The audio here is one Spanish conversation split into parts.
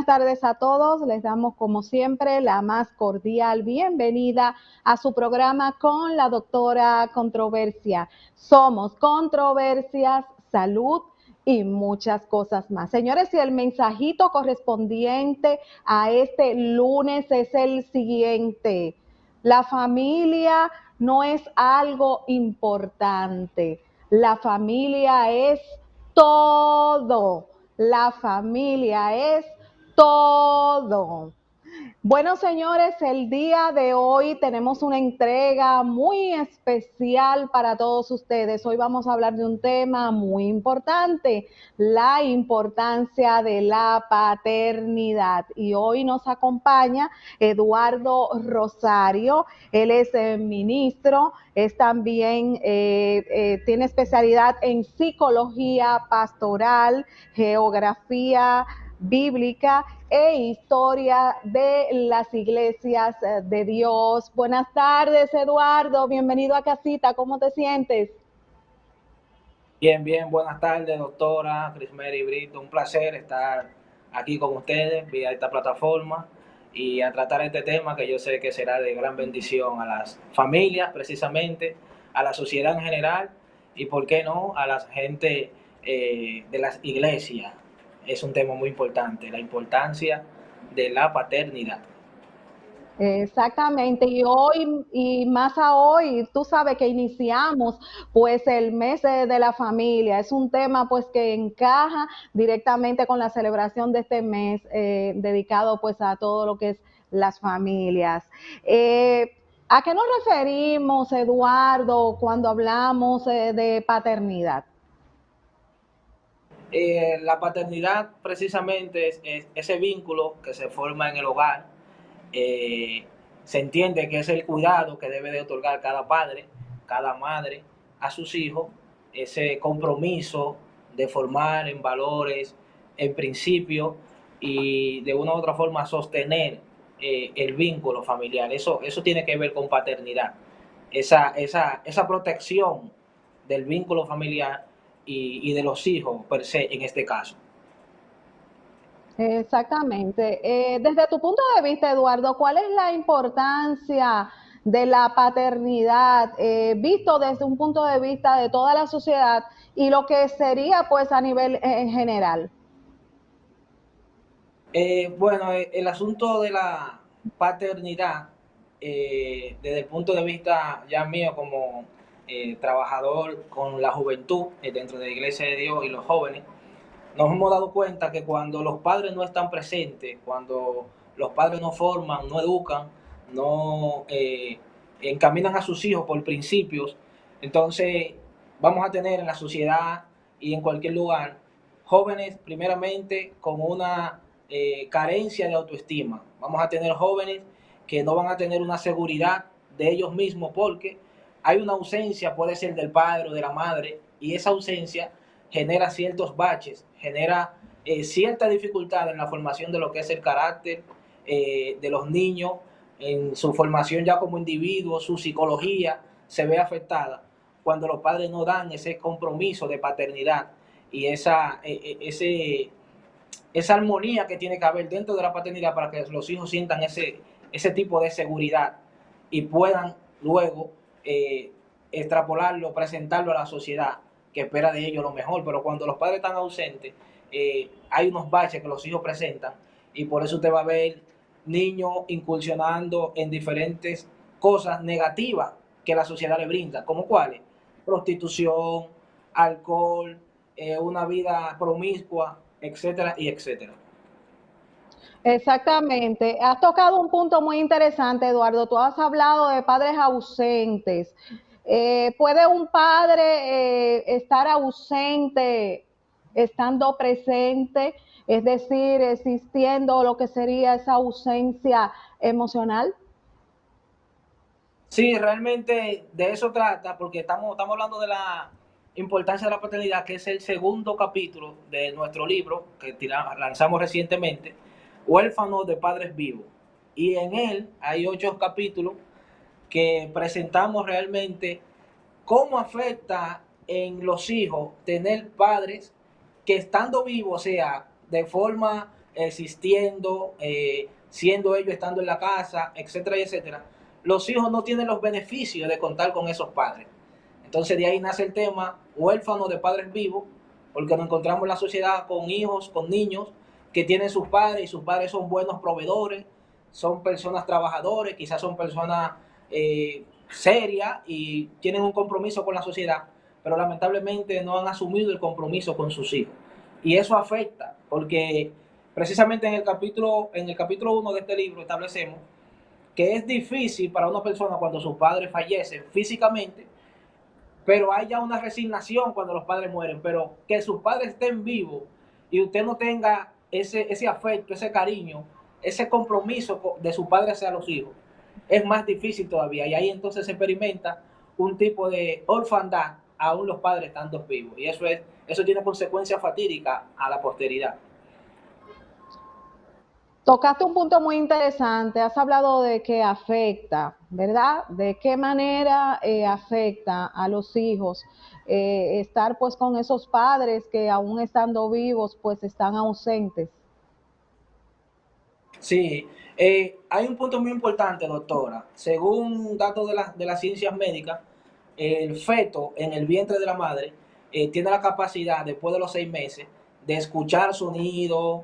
buenas tardes a todos. Les damos como siempre la más cordial bienvenida a su programa con la doctora Controversia. Somos controversias, salud y muchas cosas más. Señores, y el mensajito correspondiente a este lunes es el siguiente. La familia no es algo importante. La familia es todo. La familia es todo. Bueno, señores, el día de hoy tenemos una entrega muy especial para todos ustedes. Hoy vamos a hablar de un tema muy importante, la importancia de la paternidad. Y hoy nos acompaña Eduardo Rosario. Él es ministro, es también, tiene especialidad en psicología pastoral, geografía bíblica e historia de las iglesias de Dios. Buenas tardes, Eduardo, bienvenido a casita, ¿cómo te sientes? Bien, bien, buenas tardes, doctora Crismeri Brito. Un placer estar aquí con ustedes vía esta plataforma y a tratar este tema que yo sé que será de gran bendición a las familias, precisamente, a la sociedad en general y, por qué no, a la gente de las iglesias. Es un tema muy importante, la importancia de la paternidad. Exactamente, y hoy y más a hoy, tú sabes que iniciamos pues el mes de la familia, es un tema pues que encaja directamente con la celebración de este mes dedicado pues a todo lo que es las familias. Eh, ¿A qué nos referimos, Eduardo, cuando hablamos de paternidad? La paternidad precisamente es ese vínculo que se forma en el hogar. eh, Se entiende que es el cuidado que debe de otorgar cada padre, cada madre a sus hijos, ese compromiso de formar en valores, en principios y de una u otra forma sostener el vínculo familiar. Eso tiene que ver con paternidad, esa protección del vínculo familiar y de los hijos per se en este caso. Exactamente. Desde tu punto de vista, Eduardo, ¿cuál es la importancia de la paternidad visto desde un punto de vista de toda la sociedad y lo que sería pues a nivel en general? Bueno, el asunto de la paternidad, desde el punto de vista ya mío como trabajador con la juventud dentro de la Iglesia de Dios y los jóvenes, nos hemos dado cuenta que cuando los padres no están presentes, cuando los padres no forman, no educan, no encaminan a sus hijos por principios, entonces vamos a tener en la sociedad y en cualquier lugar jóvenes primeramente con una carencia de autoestima. Vamos a tener jóvenes que no van a tener una seguridad de ellos mismos porque hay una ausencia, puede ser del padre o de la madre, y esa ausencia genera ciertos baches, genera cierta dificultad en la formación de lo que es el carácter de los niños, en su formación ya como individuo, su psicología se ve afectada cuando los padres no dan ese compromiso de paternidad y esa armonía que tiene que haber dentro de la paternidad para que los hijos sientan ese tipo de seguridad y puedan luego extrapolarlo, presentarlo a la sociedad que espera de ellos lo mejor. Pero cuando los padres están ausentes, hay unos baches que los hijos presentan y por eso usted va a ver niños incursionando en diferentes cosas negativas que la sociedad le brinda, como cuáles: prostitución, alcohol, una vida promiscua, etcétera y etcétera. Exactamente. Has tocado un punto muy interesante, Eduardo. Tú has hablado de padres ausentes. ¿Puede un padre estar ausente estando presente? Es decir, existiendo lo que sería esa ausencia emocional. Sí, realmente de eso trata, porque estamos hablando de la importancia de la paternidad, que es el segundo capítulo de nuestro libro que lanzamos recientemente, Huérfanos de Padres Vivos. Y en él hay 8 capítulos que presentamos realmente cómo afecta en los hijos tener padres que estando vivos, o sea, de forma existiendo, siendo ellos estando en la casa, etcétera, etcétera, los hijos no tienen los beneficios de contar con esos padres. Entonces de ahí nace el tema huérfano de padres vivos, porque nos encontramos en la sociedad con hijos, con niños que tienen sus padres y sus padres son buenos proveedores, son personas trabajadoras, quizás son personas serias y tienen un compromiso con la sociedad, pero lamentablemente no han asumido el compromiso con sus hijos. Y eso afecta, porque precisamente en el capítulo 1 de este libro establecemos que es difícil para una persona cuando sus padres fallecen físicamente, pero hay ya una resignación cuando los padres mueren, pero que sus padres estén vivos y usted no tenga ese afecto, ese cariño, ese compromiso de su padre hacia los hijos, es más difícil todavía. Y ahí entonces se experimenta un tipo de orfandad, aún los padres estando vivos. Y eso tiene consecuencias fatídicas a la posteridad. Tocaste un punto muy interesante, has hablado de que afecta, ¿verdad? ¿De qué manera afecta a los hijos estar pues con esos padres que aún estando vivos pues están ausentes? Sí, hay un punto muy importante, doctora. Según datos de las ciencias médicas, el feto en el vientre de la madre tiene la capacidad, después de los 6 meses, de escuchar sonidos,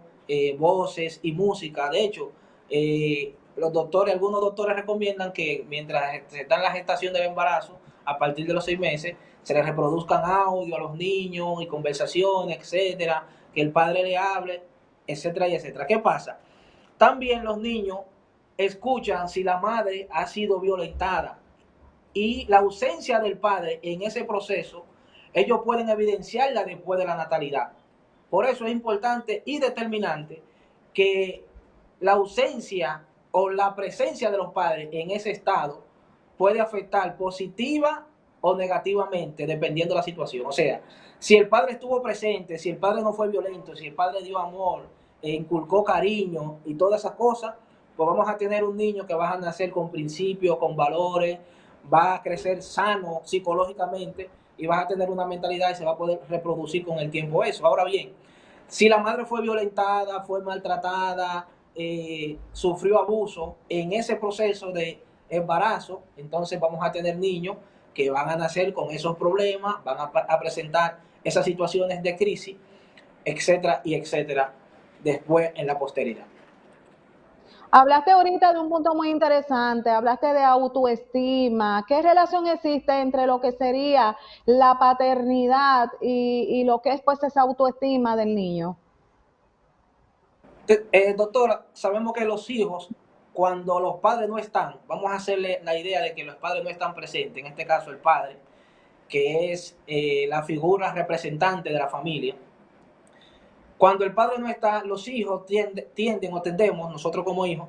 voces y música. De hecho, algunos doctores recomiendan que mientras se está en la gestación del embarazo, a partir de los 6 meses, se les reproduzcan audio a los niños y conversaciones, etcétera, que el padre le hable, etcétera, y etcétera. ¿Qué pasa? También los niños escuchan si la madre ha sido violentada y la ausencia del padre en ese proceso, ellos pueden evidenciarla después de la natalidad. Por eso es importante y determinante que la ausencia o la presencia de los padres en ese estado puede afectar positiva o negativamente, dependiendo de la situación. O sea, si el padre estuvo presente, si el padre no fue violento, si el padre dio amor, inculcó cariño y todas esas cosas, pues vamos a tener un niño que va a nacer con principios, con valores, va a crecer sano psicológicamente y vas a tener una mentalidad y se va a poder reproducir con el tiempo eso. Ahora bien, si la madre fue violentada, fue maltratada, sufrió abuso en ese proceso de embarazo, entonces vamos a tener niños que van a nacer con esos problemas, van a presentar esas situaciones de crisis, etcétera y etcétera, después en la posteridad. Hablaste ahorita de un punto muy interesante, hablaste de autoestima. ¿Qué relación existe entre lo que sería la paternidad y lo que es pues esa autoestima del niño? Doctora, sabemos que los hijos, cuando los padres no están, vamos a hacerle la idea de que los padres no están presentes, en este caso el padre, que es la figura representante de la familia. Cuando el padre no está, los hijos tienden o tendemos, nosotros como hijos,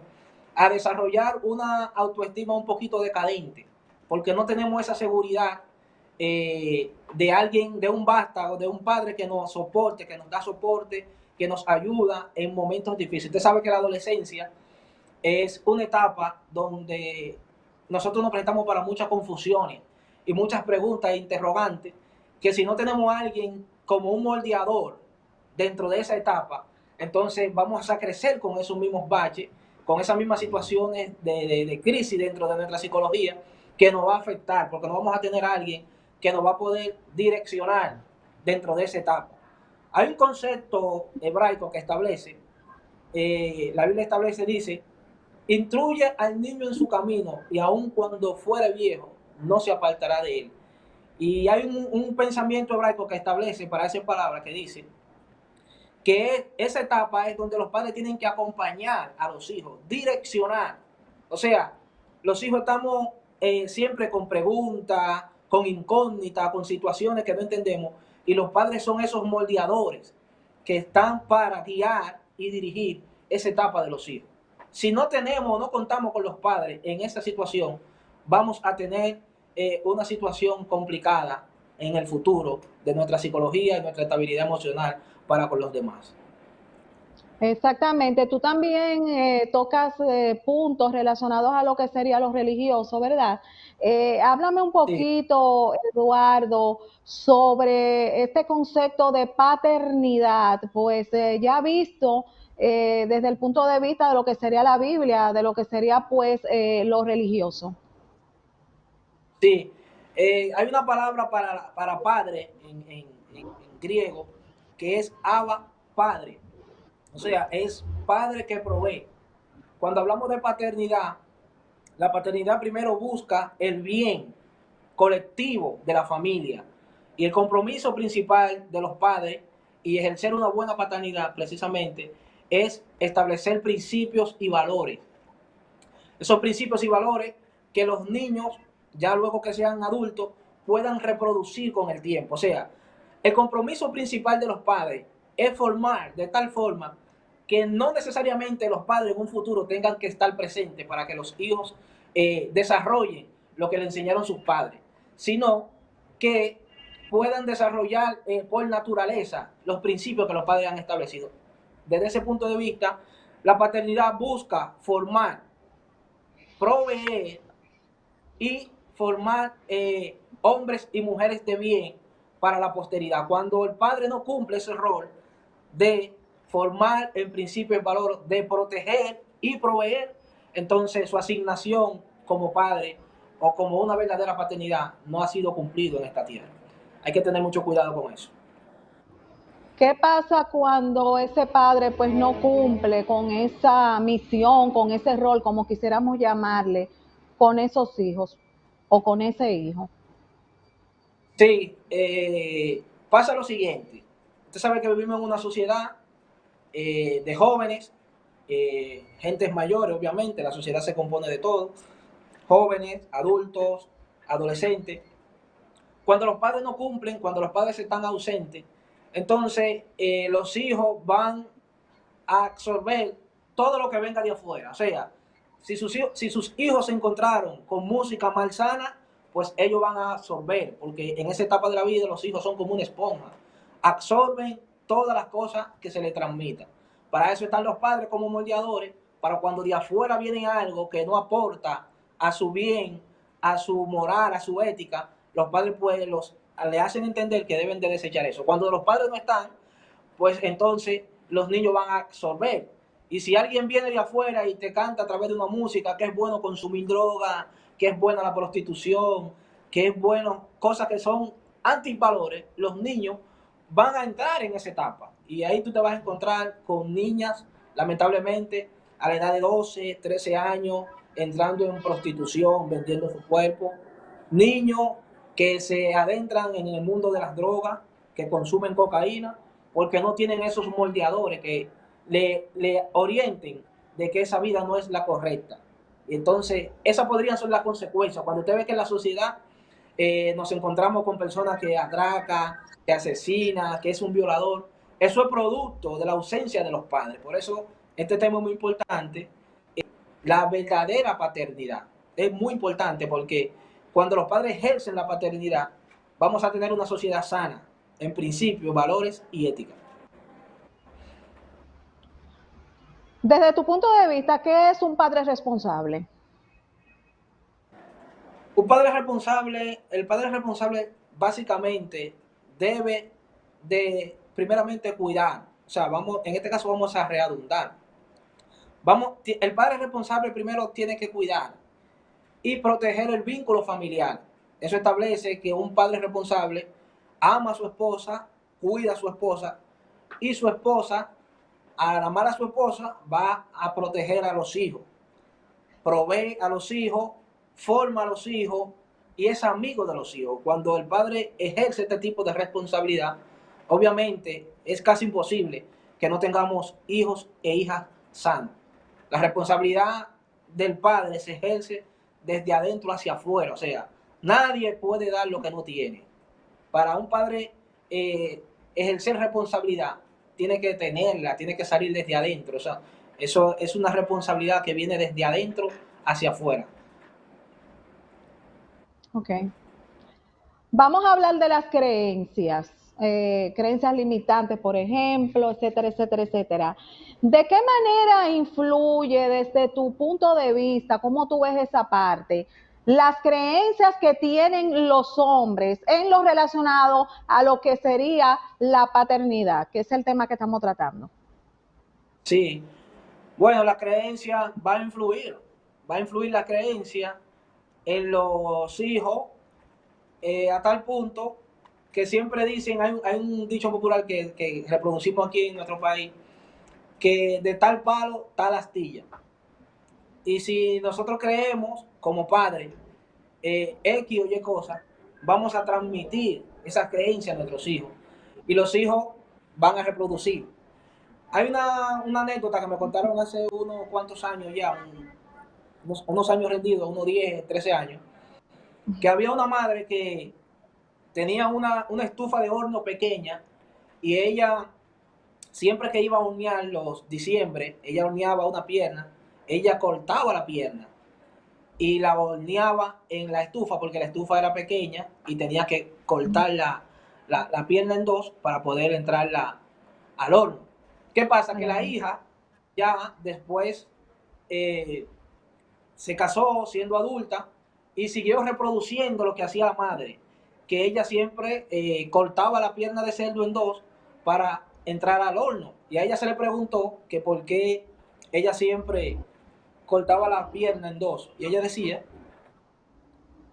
a desarrollar una autoestima un poquito decadente, porque no tenemos esa seguridad de alguien, de un vástago, de un padre que nos soporte, que nos da soporte, que nos ayuda en momentos difíciles. Usted sabe que la adolescencia es una etapa donde nosotros nos prestamos para muchas confusiones y muchas preguntas e interrogantes, que si no tenemos a alguien como un moldeador dentro de esa etapa, entonces vamos a crecer con esos mismos baches, con esas mismas situaciones de crisis dentro de nuestra psicología, que nos va a afectar, porque no vamos a tener a alguien que nos va a poder direccionar dentro de esa etapa. Hay un concepto hebraico que establece, la Biblia establece, dice, instruye al niño en su camino y aun cuando fuere viejo, no se apartará de él. Y hay un pensamiento hebraico que establece para esa palabra que dice que esa etapa es donde los padres tienen que acompañar a los hijos, direccionar. O sea, los hijos estamos siempre con preguntas, con incógnitas, con situaciones que no entendemos, y los padres son esos moldeadores que están para guiar y dirigir esa etapa de los hijos. Si no tenemos o no contamos con los padres en esa situación, vamos a tener una situación complicada en el futuro de nuestra psicología y nuestra estabilidad emocional para con los demás. Exactamente, tú también tocas puntos relacionados a lo que sería lo religioso, ¿verdad? Háblame un Sí, poquito, Eduardo, sobre este concepto de paternidad, pues ya visto desde el punto de vista de lo que sería la Biblia, de lo que sería pues lo religioso. sí. Hay una palabra para padre en griego que es Abba, padre. O sea, es padre que provee. Cuando hablamos de paternidad, la paternidad primero busca el bien colectivo de la familia. Y el compromiso principal de los padres y ejercer una buena paternidad precisamente es establecer principios y valores. Esos principios y valores que los niños, ya luego que sean adultos, puedan reproducir con el tiempo. O sea, el compromiso principal de los padres es formar de tal forma que no necesariamente los padres en un futuro tengan que estar presentes para que los hijos desarrollen lo que le enseñaron sus padres, sino que puedan desarrollar por naturaleza los principios que los padres han establecido. Desde ese punto de vista, la paternidad busca formar, proveer y formar hombres y mujeres de bien para la posteridad. Cuando el padre no cumple ese rol de formar en principio el valor de proteger y proveer, entonces su asignación como padre o como una verdadera paternidad no ha sido cumplido en esta tierra. Hay que tener mucho cuidado con eso. ¿Qué pasa cuando ese padre pues no cumple con esa misión, con ese rol, como quisiéramos llamarle, con esos hijos o con ese hijo? Sí, pasa lo siguiente. Usted sabe que vivimos en una sociedad de jóvenes, gentes mayores, obviamente, la sociedad se compone de todo, jóvenes, adultos, adolescentes. Cuando los padres no cumplen, cuando los padres están ausentes, entonces los hijos van a absorber todo lo que venga de afuera. O sea, si sus hijos se encontraron con música malsana, pues ellos van a absorber, porque en esa etapa de la vida los hijos son como una esponja, absorben todas las cosas que se les transmitan. Para eso están los padres como moldeadores, para cuando de afuera viene algo que no aporta a su bien, a su moral, a su ética, los padres pues le hacen entender que deben de desechar eso. Cuando los padres no están, pues entonces los niños van a absorber. Y si alguien viene de afuera y te canta a través de una música que es bueno consumir droga, que es buena la prostitución, que es bueno cosas que son antivalores, los niños van a entrar en esa etapa. Y ahí tú te vas a encontrar con niñas, lamentablemente, a la edad de 12, 13 años, entrando en prostitución, vendiendo su cuerpo. Niños que se adentran en el mundo de las drogas, que consumen cocaína, porque no tienen esos moldeadores que le orienten de que esa vida no es la correcta. Y entonces, esas podrían ser las consecuencias. Cuando usted ve que en la sociedad nos encontramos con personas que atracan, que asesina, que es un violador, eso es producto de la ausencia de los padres. Por eso, este tema es muy importante. La verdadera paternidad es muy importante porque cuando los padres ejercen la paternidad, vamos a tener una sociedad sana en principios, valores y ética. Desde tu punto de vista, ¿qué es un padre responsable? Un padre responsable, el padre responsable básicamente debe de primeramente cuidar, o sea, vamos, en este caso vamos a redundar. El padre responsable primero tiene que cuidar y proteger el vínculo familiar. Eso establece que un padre responsable ama a su esposa, cuida a su esposa y su esposa, al amar a su esposa, va a proteger a los hijos, provee a los hijos, forma a los hijos y es amigo de los hijos. Cuando el padre ejerce este tipo de responsabilidad, obviamente es casi imposible que no tengamos hijos e hijas sanos. La responsabilidad del padre se ejerce desde adentro hacia afuera, o sea, nadie puede dar lo que no tiene. Para un padre ejercer responsabilidad, tiene que tenerla, tiene que salir desde adentro, o sea, eso es una responsabilidad que viene desde adentro hacia afuera. Ok. Vamos a hablar de las creencias. creencias limitantes, por ejemplo, etcétera, etcétera, etcétera. ¿De qué manera influye desde tu punto de vista, cómo tú ves esa parte, las creencias que tienen los hombres en lo relacionado a lo que sería la paternidad, que es el tema que estamos tratando? Sí, bueno, la creencia va a influir la creencia en los hijos a tal punto que siempre dicen, hay un dicho popular que reproducimos aquí en nuestro país, que de tal palo, tal astilla. Y si nosotros creemos como padres X o Y cosas, vamos a transmitir esas creencias a nuestros hijos. Y los hijos van a reproducir. Hay una anécdota que me contaron hace unos cuantos años ya, unos años rendidos, unos 10, 13 años, que había una madre que tenía una estufa de horno pequeña y ella, siempre que iba a hornear los diciembre, ella horneaba una pierna, ella cortaba la pierna y la horneaba en la estufa porque la estufa era pequeña y tenía que cortar la pierna en dos para poder entrarla al horno. ¿Qué pasa? Que la hija ya después eh, se casó siendo adulta y siguió reproduciendo lo que hacía la madre, que ella siempre cortaba la pierna de cerdo en dos para entrar al horno. Y a ella se le preguntó que por qué ella siempre cortaba la pierna en dos. Y ella decía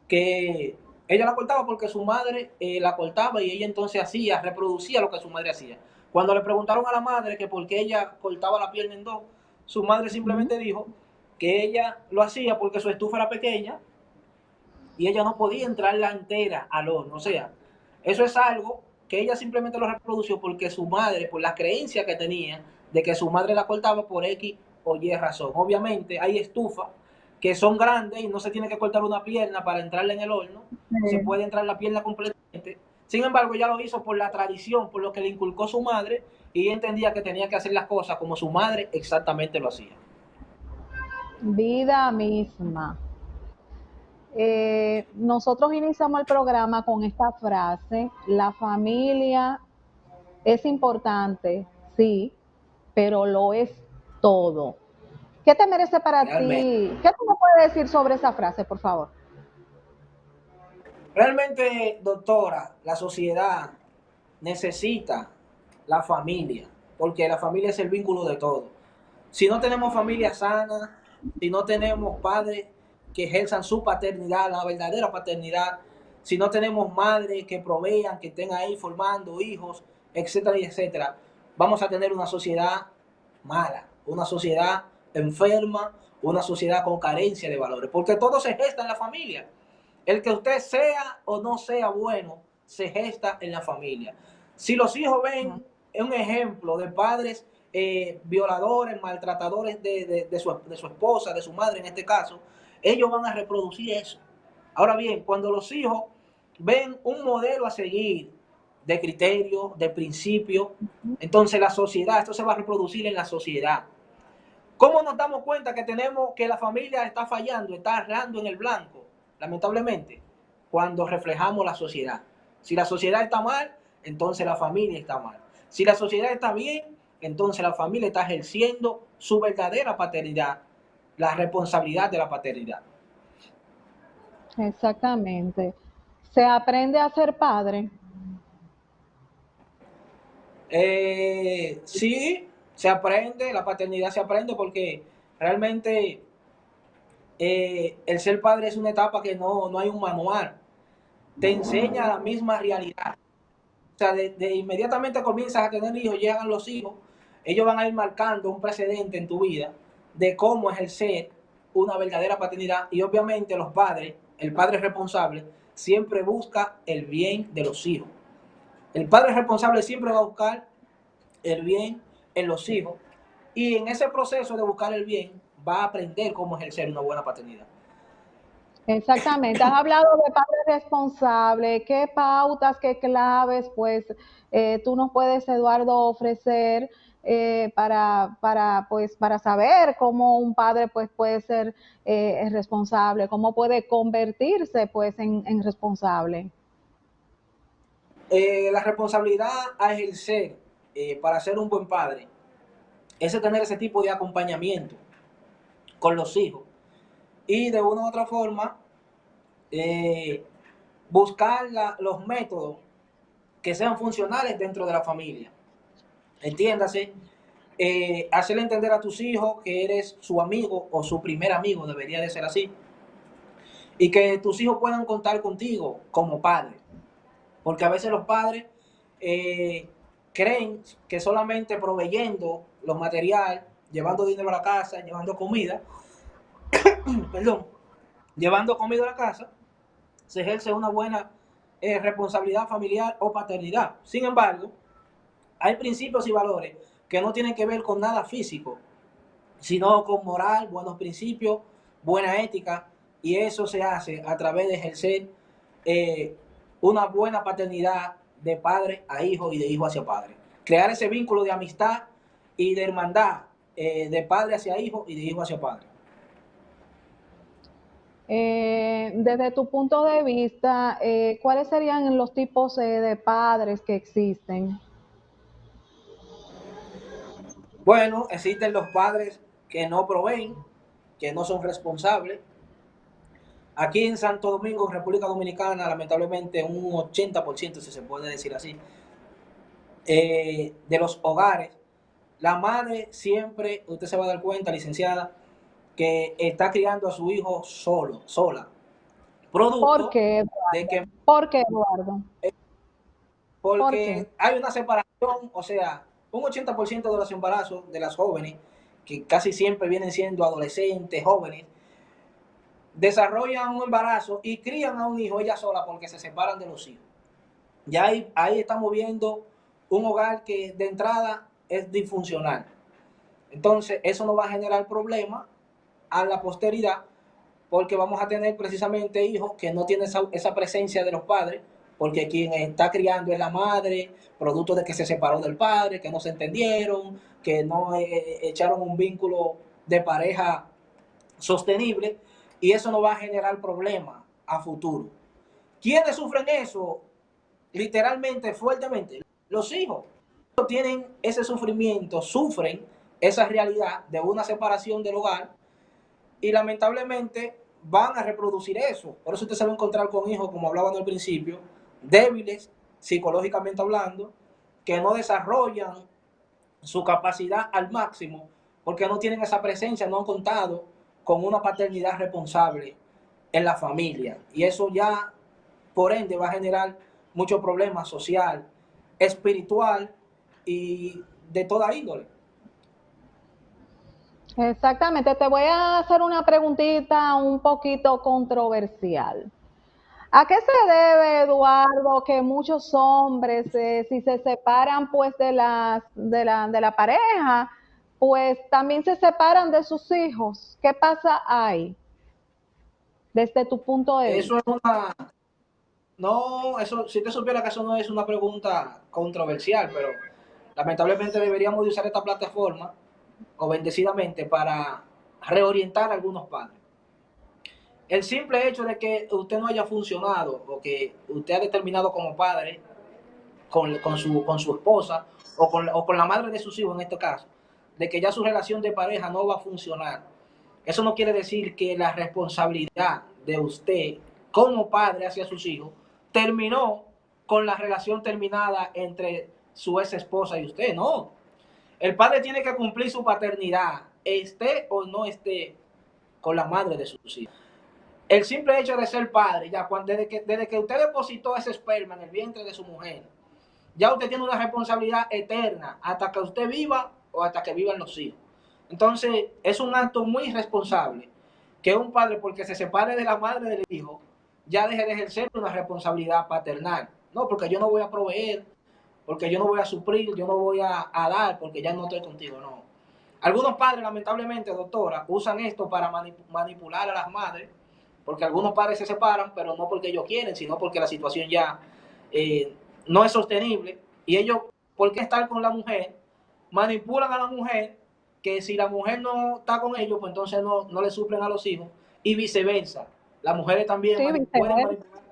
que ella la cortaba porque su madre la cortaba y ella entonces hacía, reproducía lo que su madre hacía. Cuando le preguntaron a la madre que por qué ella cortaba la pierna en dos, su madre simplemente dijo que ella lo hacía porque su estufa era pequeña y ella no podía entrarla entera al horno. O sea, eso es algo que ella simplemente lo reprodució porque su madre, por la creencia que tenía de que su madre la cortaba por X o Y razón. Obviamente hay estufas que son grandes y no se tiene que cortar una pierna para entrarla en el horno, se puede entrar la pierna completamente. Sin embargo, ella lo hizo por la tradición, por lo que le inculcó su madre y ella entendía que tenía que hacer las cosas como su madre exactamente lo hacía. Vida misma. Nosotros iniciamos el programa con esta frase: la familia es importante, sí, pero lo es todo. ¿Qué te merece para Realmente. ti? ¿Qué tú me puedes decir sobre esa frase, por favor? Realmente, doctora, la sociedad necesita la familia, porque la familia es el vínculo de todo. Si no tenemos familia sana, si no tenemos padres que ejerzan su paternidad, la verdadera paternidad, si no tenemos madres que provean, que estén ahí formando hijos, etcétera, y etcétera, vamos a tener una sociedad mala, una sociedad enferma, una sociedad con carencia de valores, porque todo se gesta en la familia. El que usted sea o no sea bueno, se gesta en la familia. Si los hijos ven un ejemplo de padres violadores, maltratadores de su esposa, de su madre en este caso, ellos van a reproducir eso. Ahora bien, cuando los hijos ven un modelo a seguir de criterio, de principio, entonces la sociedad, esto se va a reproducir en la sociedad. ¿Cómo nos damos cuenta que tenemos que la familia está fallando, está errando en el blanco? Lamentablemente, cuando reflejamos la sociedad. Si la sociedad está mal, entonces la familia está mal. Si la sociedad está bien, entonces la familia está ejerciendo su verdadera paternidad, la responsabilidad de la paternidad. Exactamente. Se aprende a ser padre. Sí, se aprende, la paternidad se aprende porque realmente el ser padre es una etapa que no hay un manual. Te enseña la misma realidad. O sea, de inmediatamente comienzas a tener hijos, llegan los hijos, ellos van a ir marcando un precedente en tu vida de cómo ejercer una verdadera paternidad y obviamente los padres, el padre responsable, siempre busca el bien de los hijos. El padre responsable siempre va a buscar el bien en los hijos y en ese proceso de buscar el bien va a aprender cómo ejercer una buena paternidad. Exactamente. Has hablado de padre responsable. ¿Qué pautas, qué claves, pues, tú nos puedes, Eduardo, ofrecer pues, para saber cómo un padre, pues, puede ser responsable, cómo puede convertirse, pues, en responsable? La responsabilidad a ejercer para ser un buen padre es tener ese tipo de acompañamiento con los hijos y de una u otra forma eh, buscar los métodos que sean funcionales dentro de la familia. Entiéndase, hacerle entender a tus hijos que eres su amigo o su primer amigo, debería de ser así, y que tus hijos puedan contar contigo como padre, porque a veces los padres eh, creen que solamente proveyendo los materiales, llevando dinero a la casa, llevando comida, perdón, llevando comida a la casa, se ejerce una buena responsabilidad familiar o paternidad. Sin embargo, hay principios y valores que no tienen que ver con nada físico, sino con moral, buenos principios, buena ética, y eso se hace a través de ejercer eh, una buena paternidad de padre a hijo y de hijo hacia padre. Crear ese vínculo de amistad y de hermandad de padre hacia hijo y de hijo hacia padre. Desde tu punto de vista, ¿cuáles serían los tipos de padres que existen? Bueno, existen los padres que no proveen, que no son responsables. Aquí en Santo Domingo, República Dominicana, lamentablemente un 80%, si se puede decir así, de los hogares, la madre siempre, usted se va a dar cuenta, licenciada, que está criando a su hijo solo, sola, ¿Por producto qué, de Eduardo? que, ¿Por qué, Eduardo? ¿Por qué? porque hay una separación, o sea, un 80% de los embarazos de las jóvenes, que casi siempre vienen siendo adolescentes, jóvenes, desarrollan un embarazo y crían a un hijo ella sola porque se separan de los hijos. Ya ahí estamos viendo un hogar que de entrada es disfuncional. Entonces, eso no va a generar problemas a la posteridad porque vamos a tener precisamente hijos que no tienen esa presencia de los padres, porque quien está criando es la madre, producto de que se separó del padre, que no se entendieron, que no echaron un vínculo de pareja sostenible, y eso no va a generar problemas a futuro. ¿Quiénes sufren eso? Literalmente, fuertemente, los hijos. Tienen ese sufrimiento, sufren esa realidad de una separación del hogar y lamentablemente van a reproducir eso. Por eso usted se va a encontrar con hijos, como hablaban al principio, débiles psicológicamente hablando, que no desarrollan su capacidad al máximo porque no tienen esa presencia, no han contado con una paternidad responsable en la familia. Y eso ya, por ende, va a generar muchos problemas social, espiritual y de toda índole. Exactamente. Te voy a hacer una preguntita un poquito controversial. ¿A qué se debe, Eduardo, que muchos hombres, si se separan pues de la pareja, pues también se separan de sus hijos? ¿Qué pasa ahí, desde tu punto de Eso es vista? una, no, eso, si te supiera que eso no es una pregunta controversial, pero lamentablemente deberíamos de usar esta plataforma, o bendecidamente, para reorientar a algunos padres. El simple hecho de que usted no haya funcionado o que usted ha determinado como padre con su esposa o con la madre de sus hijos en este caso, de que ya su relación de pareja no va a funcionar. Eso no quiere decir que la responsabilidad de usted como padre hacia sus hijos terminó con la relación terminada entre su ex esposa y usted, no. El padre tiene que cumplir su paternidad, esté o no esté con la madre de sus hijos. El simple hecho de ser padre, ya desde que usted depositó ese esperma en el vientre de su mujer, ya usted tiene una responsabilidad eterna hasta que usted viva o hasta que vivan los hijos. Entonces, es un acto muy irresponsable que un padre, porque se separe de la madre del hijo, ya deje de ejercer una responsabilidad paternal. No, porque yo no voy a proveer, porque yo no voy a suplir, yo no voy a dar, porque ya no estoy contigo, no. Algunos padres, lamentablemente, doctora, usan esto para manipular a las madres, porque algunos padres se separan, pero no porque ellos quieren, sino porque la situación ya eh, no es sostenible. Y ellos, ¿por qué estar con la mujer? Manipulan a la mujer, que si la mujer no está con ellos, pues entonces no le suplen a los hijos, y viceversa. Las mujeres también Sí, pueden viceversa. manipular.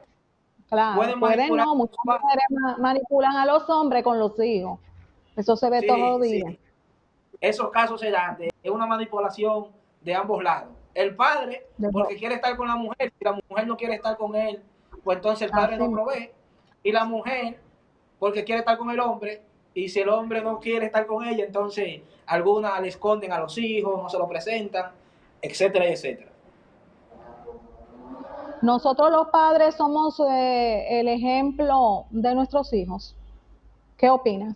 Claro, pueden pueden manipular no, a muchas los padres. mujeres manipulan a los hombres con los hijos. Eso se ve todos Sí, los días. sí. Esos casos se dan de una manipulación de ambos lados. El padre, porque quiere estar con la mujer, si la mujer no quiere estar con él, pues entonces el padre no provee. Y la mujer, porque quiere estar con el hombre, y si el hombre no quiere estar con ella, entonces algunas le esconden a los hijos, no se lo presentan, etcétera, etcétera. Nosotros los padres somos el ejemplo de nuestros hijos. ¿Qué opinas?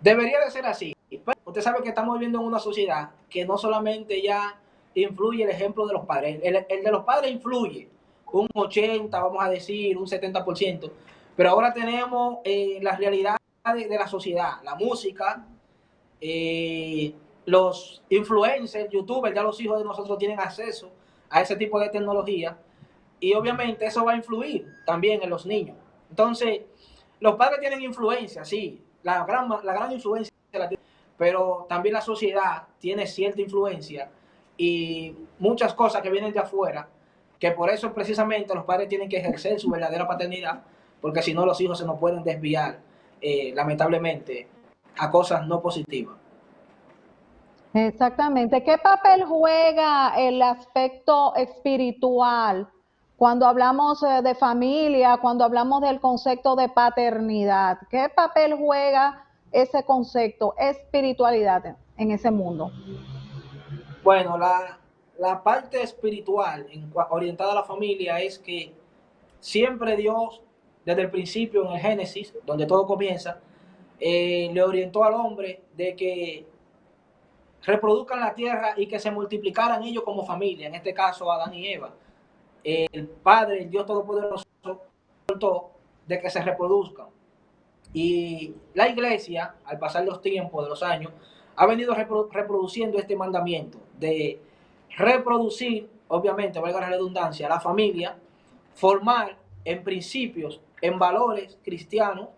Debería de ser así. Usted sabe que estamos viviendo en una sociedad que no solamente ya influye el ejemplo de los padres, el de los padres influye un 80, vamos a decir, un 70%, pero ahora tenemos la realidad de la sociedad, la música, los influencers, youtubers, ya los hijos de nosotros tienen acceso a ese tipo de tecnología y obviamente eso va a influir también en los niños. Entonces, los padres tienen influencia, sí, la gran influencia la tiene, pero también la sociedad tiene cierta influencia y muchas cosas que vienen de afuera, que por eso precisamente los padres tienen que ejercer su verdadera paternidad, porque si no los hijos se nos pueden desviar, lamentablemente, a cosas no positivas. Exactamente. ¿Qué papel juega el aspecto espiritual cuando hablamos de familia, cuando hablamos del concepto de paternidad? ¿Qué papel juega ese concepto, espiritualidad, en ese mundo? Bueno, la parte espiritual orientada a la familia es que siempre Dios, desde el principio en el Génesis, donde todo comienza, le orientó al hombre de que reproduzcan la tierra y que se multiplicaran ellos como familia, en este caso Adán y Eva. El Padre, el Dios Todopoderoso, soltó de que se reproduzcan. Y la iglesia, al pasar los tiempos, de los años, ha venido reproduciendo este mandamiento de reproducir, obviamente, valga la redundancia, la familia, formar en principios, en valores cristianos,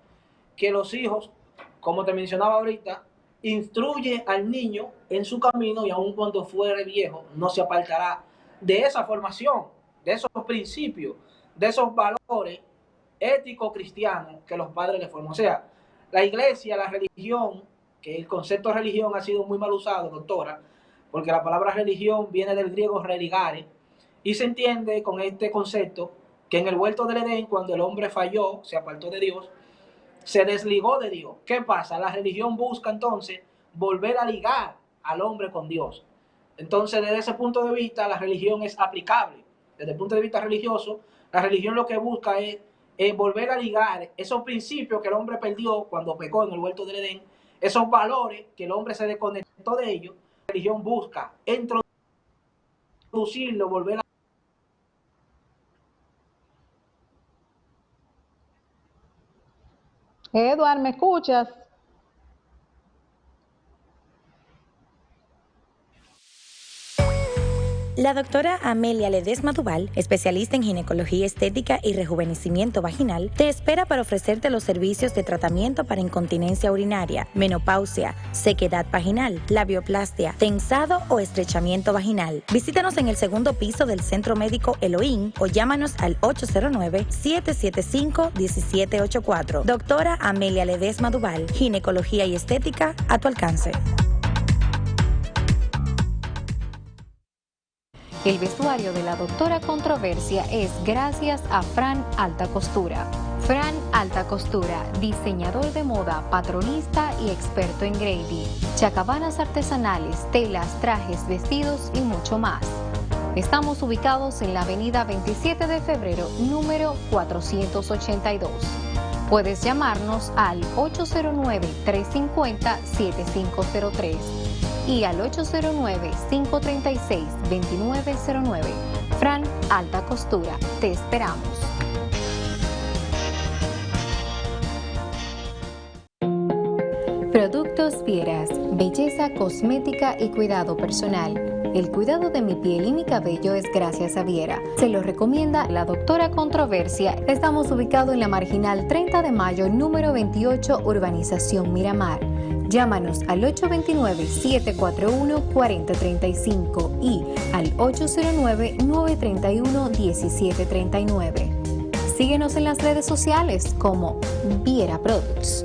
que los hijos, como te mencionaba ahorita, instruye al niño en su camino y aun cuando fuere viejo, no se apartará de esa formación, de esos principios, de esos valores éticos cristianos que los padres le forman. O sea, la iglesia, la religión, que el concepto de religión ha sido muy mal usado, doctora, porque la palabra religión viene del griego religare y se entiende con este concepto que en el huerto del Edén, cuando el hombre falló, se apartó de Dios, se desligó de Dios. ¿Qué pasa? La religión busca entonces volver a ligar al hombre con Dios. Entonces, desde ese punto de vista, la religión es aplicable. Desde el punto de vista religioso, la religión lo que busca es volver a ligar esos principios que el hombre perdió cuando pecó en el huerto del Edén, esos valores que el hombre se desconectó de ellos. La religión busca introducirlo, volver a... Edward, ¿me escuchas? La doctora Amelia Ledesma Duval, especialista en ginecología estética y rejuvenecimiento vaginal, te espera para ofrecerte los servicios de tratamiento para incontinencia urinaria, menopausia, sequedad vaginal, labioplastia, tensado o estrechamiento vaginal. Visítanos en el segundo piso del Centro Médico Elohim o llámanos al 809-775-1784. Doctora Amelia Ledesma Duval, ginecología y estética a tu alcance. El vestuario de la doctora Controversia es gracias a Fran Alta Costura. Fran Alta Costura, diseñador de moda, patronista y experto en grading, chacabanas artesanales, telas, trajes, vestidos y mucho más. Estamos ubicados en la avenida 27 de febrero, número 482. Puedes llamarnos al 809-350-7503. y al 809-536-2909. Fran Alta Costura, te esperamos. Productos Fieras, belleza cosmética y cuidado personal. El cuidado de mi piel y mi cabello es gracias a Viera. Se lo recomienda la doctora Controversia. Estamos ubicados en la Marginal 30 de Mayo, número 28, Urbanización Miramar. Llámanos al 829-741-4035 y al 809-931-1739. Síguenos en las redes sociales como Viera Products.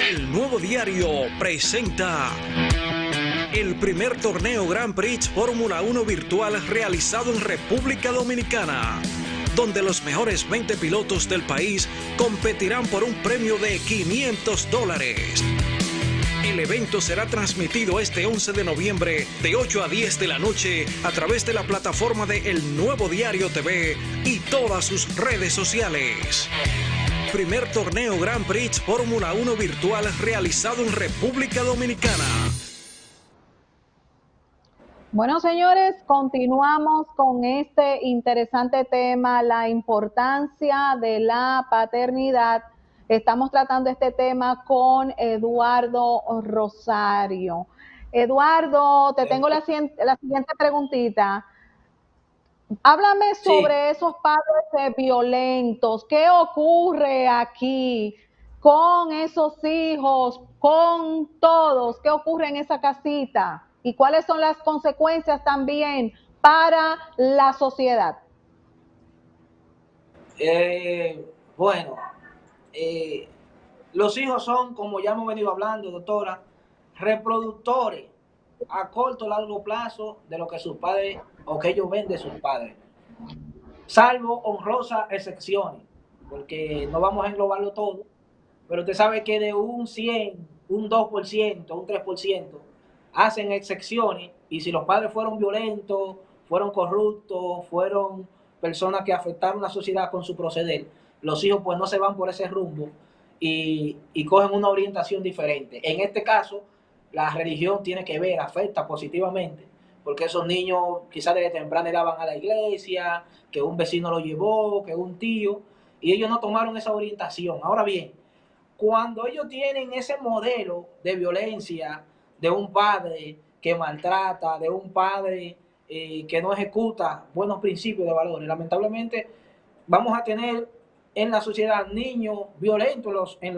El Nuevo Diario presenta el primer torneo Grand Prix Fórmula 1 virtual realizado en República Dominicana, donde los mejores 20 pilotos del país competirán por un premio de $500. El evento será transmitido este 11 de noviembre de 8 a 10 de la noche a través de la plataforma de El Nuevo Diario TV y todas sus redes sociales. Primer torneo Grand Prix Fórmula 1 virtual realizado en República Dominicana. Bueno, señores, continuamos con este interesante tema, la importancia de la paternidad. Estamos tratando este tema con Eduardo Rosario. Eduardo, te tengo la siguiente preguntita. Háblame sobre esos padres violentos. ¿Qué ocurre aquí con esos hijos, con todos? ¿Qué ocurre en esa casita? ¿Y cuáles son las consecuencias también para la sociedad? Bueno, los hijos son, como ya hemos venido hablando, doctora, reproductores a corto o largo plazo de lo que sus padres o que ellos ven de sus padres, salvo honrosas excepciones, porque no vamos a englobarlo todo, pero usted sabe que de un 100, un 2%, un 3% hacen excepciones, y si los padres fueron violentos, fueron corruptos, fueron personas que afectaron a la sociedad con su proceder, los hijos pues no se van por ese rumbo y cogen una orientación diferente. En este caso, la religión tiene que ver, afecta positivamente, porque esos niños quizás desde temprana edad van a la iglesia, que un vecino lo llevó, que un tío, y ellos no tomaron esa orientación. Ahora bien, cuando ellos tienen ese modelo de violencia, de un padre que maltrata, de un padre que no ejecuta buenos principios de valores, lamentablemente vamos a tener en la sociedad niños violentos en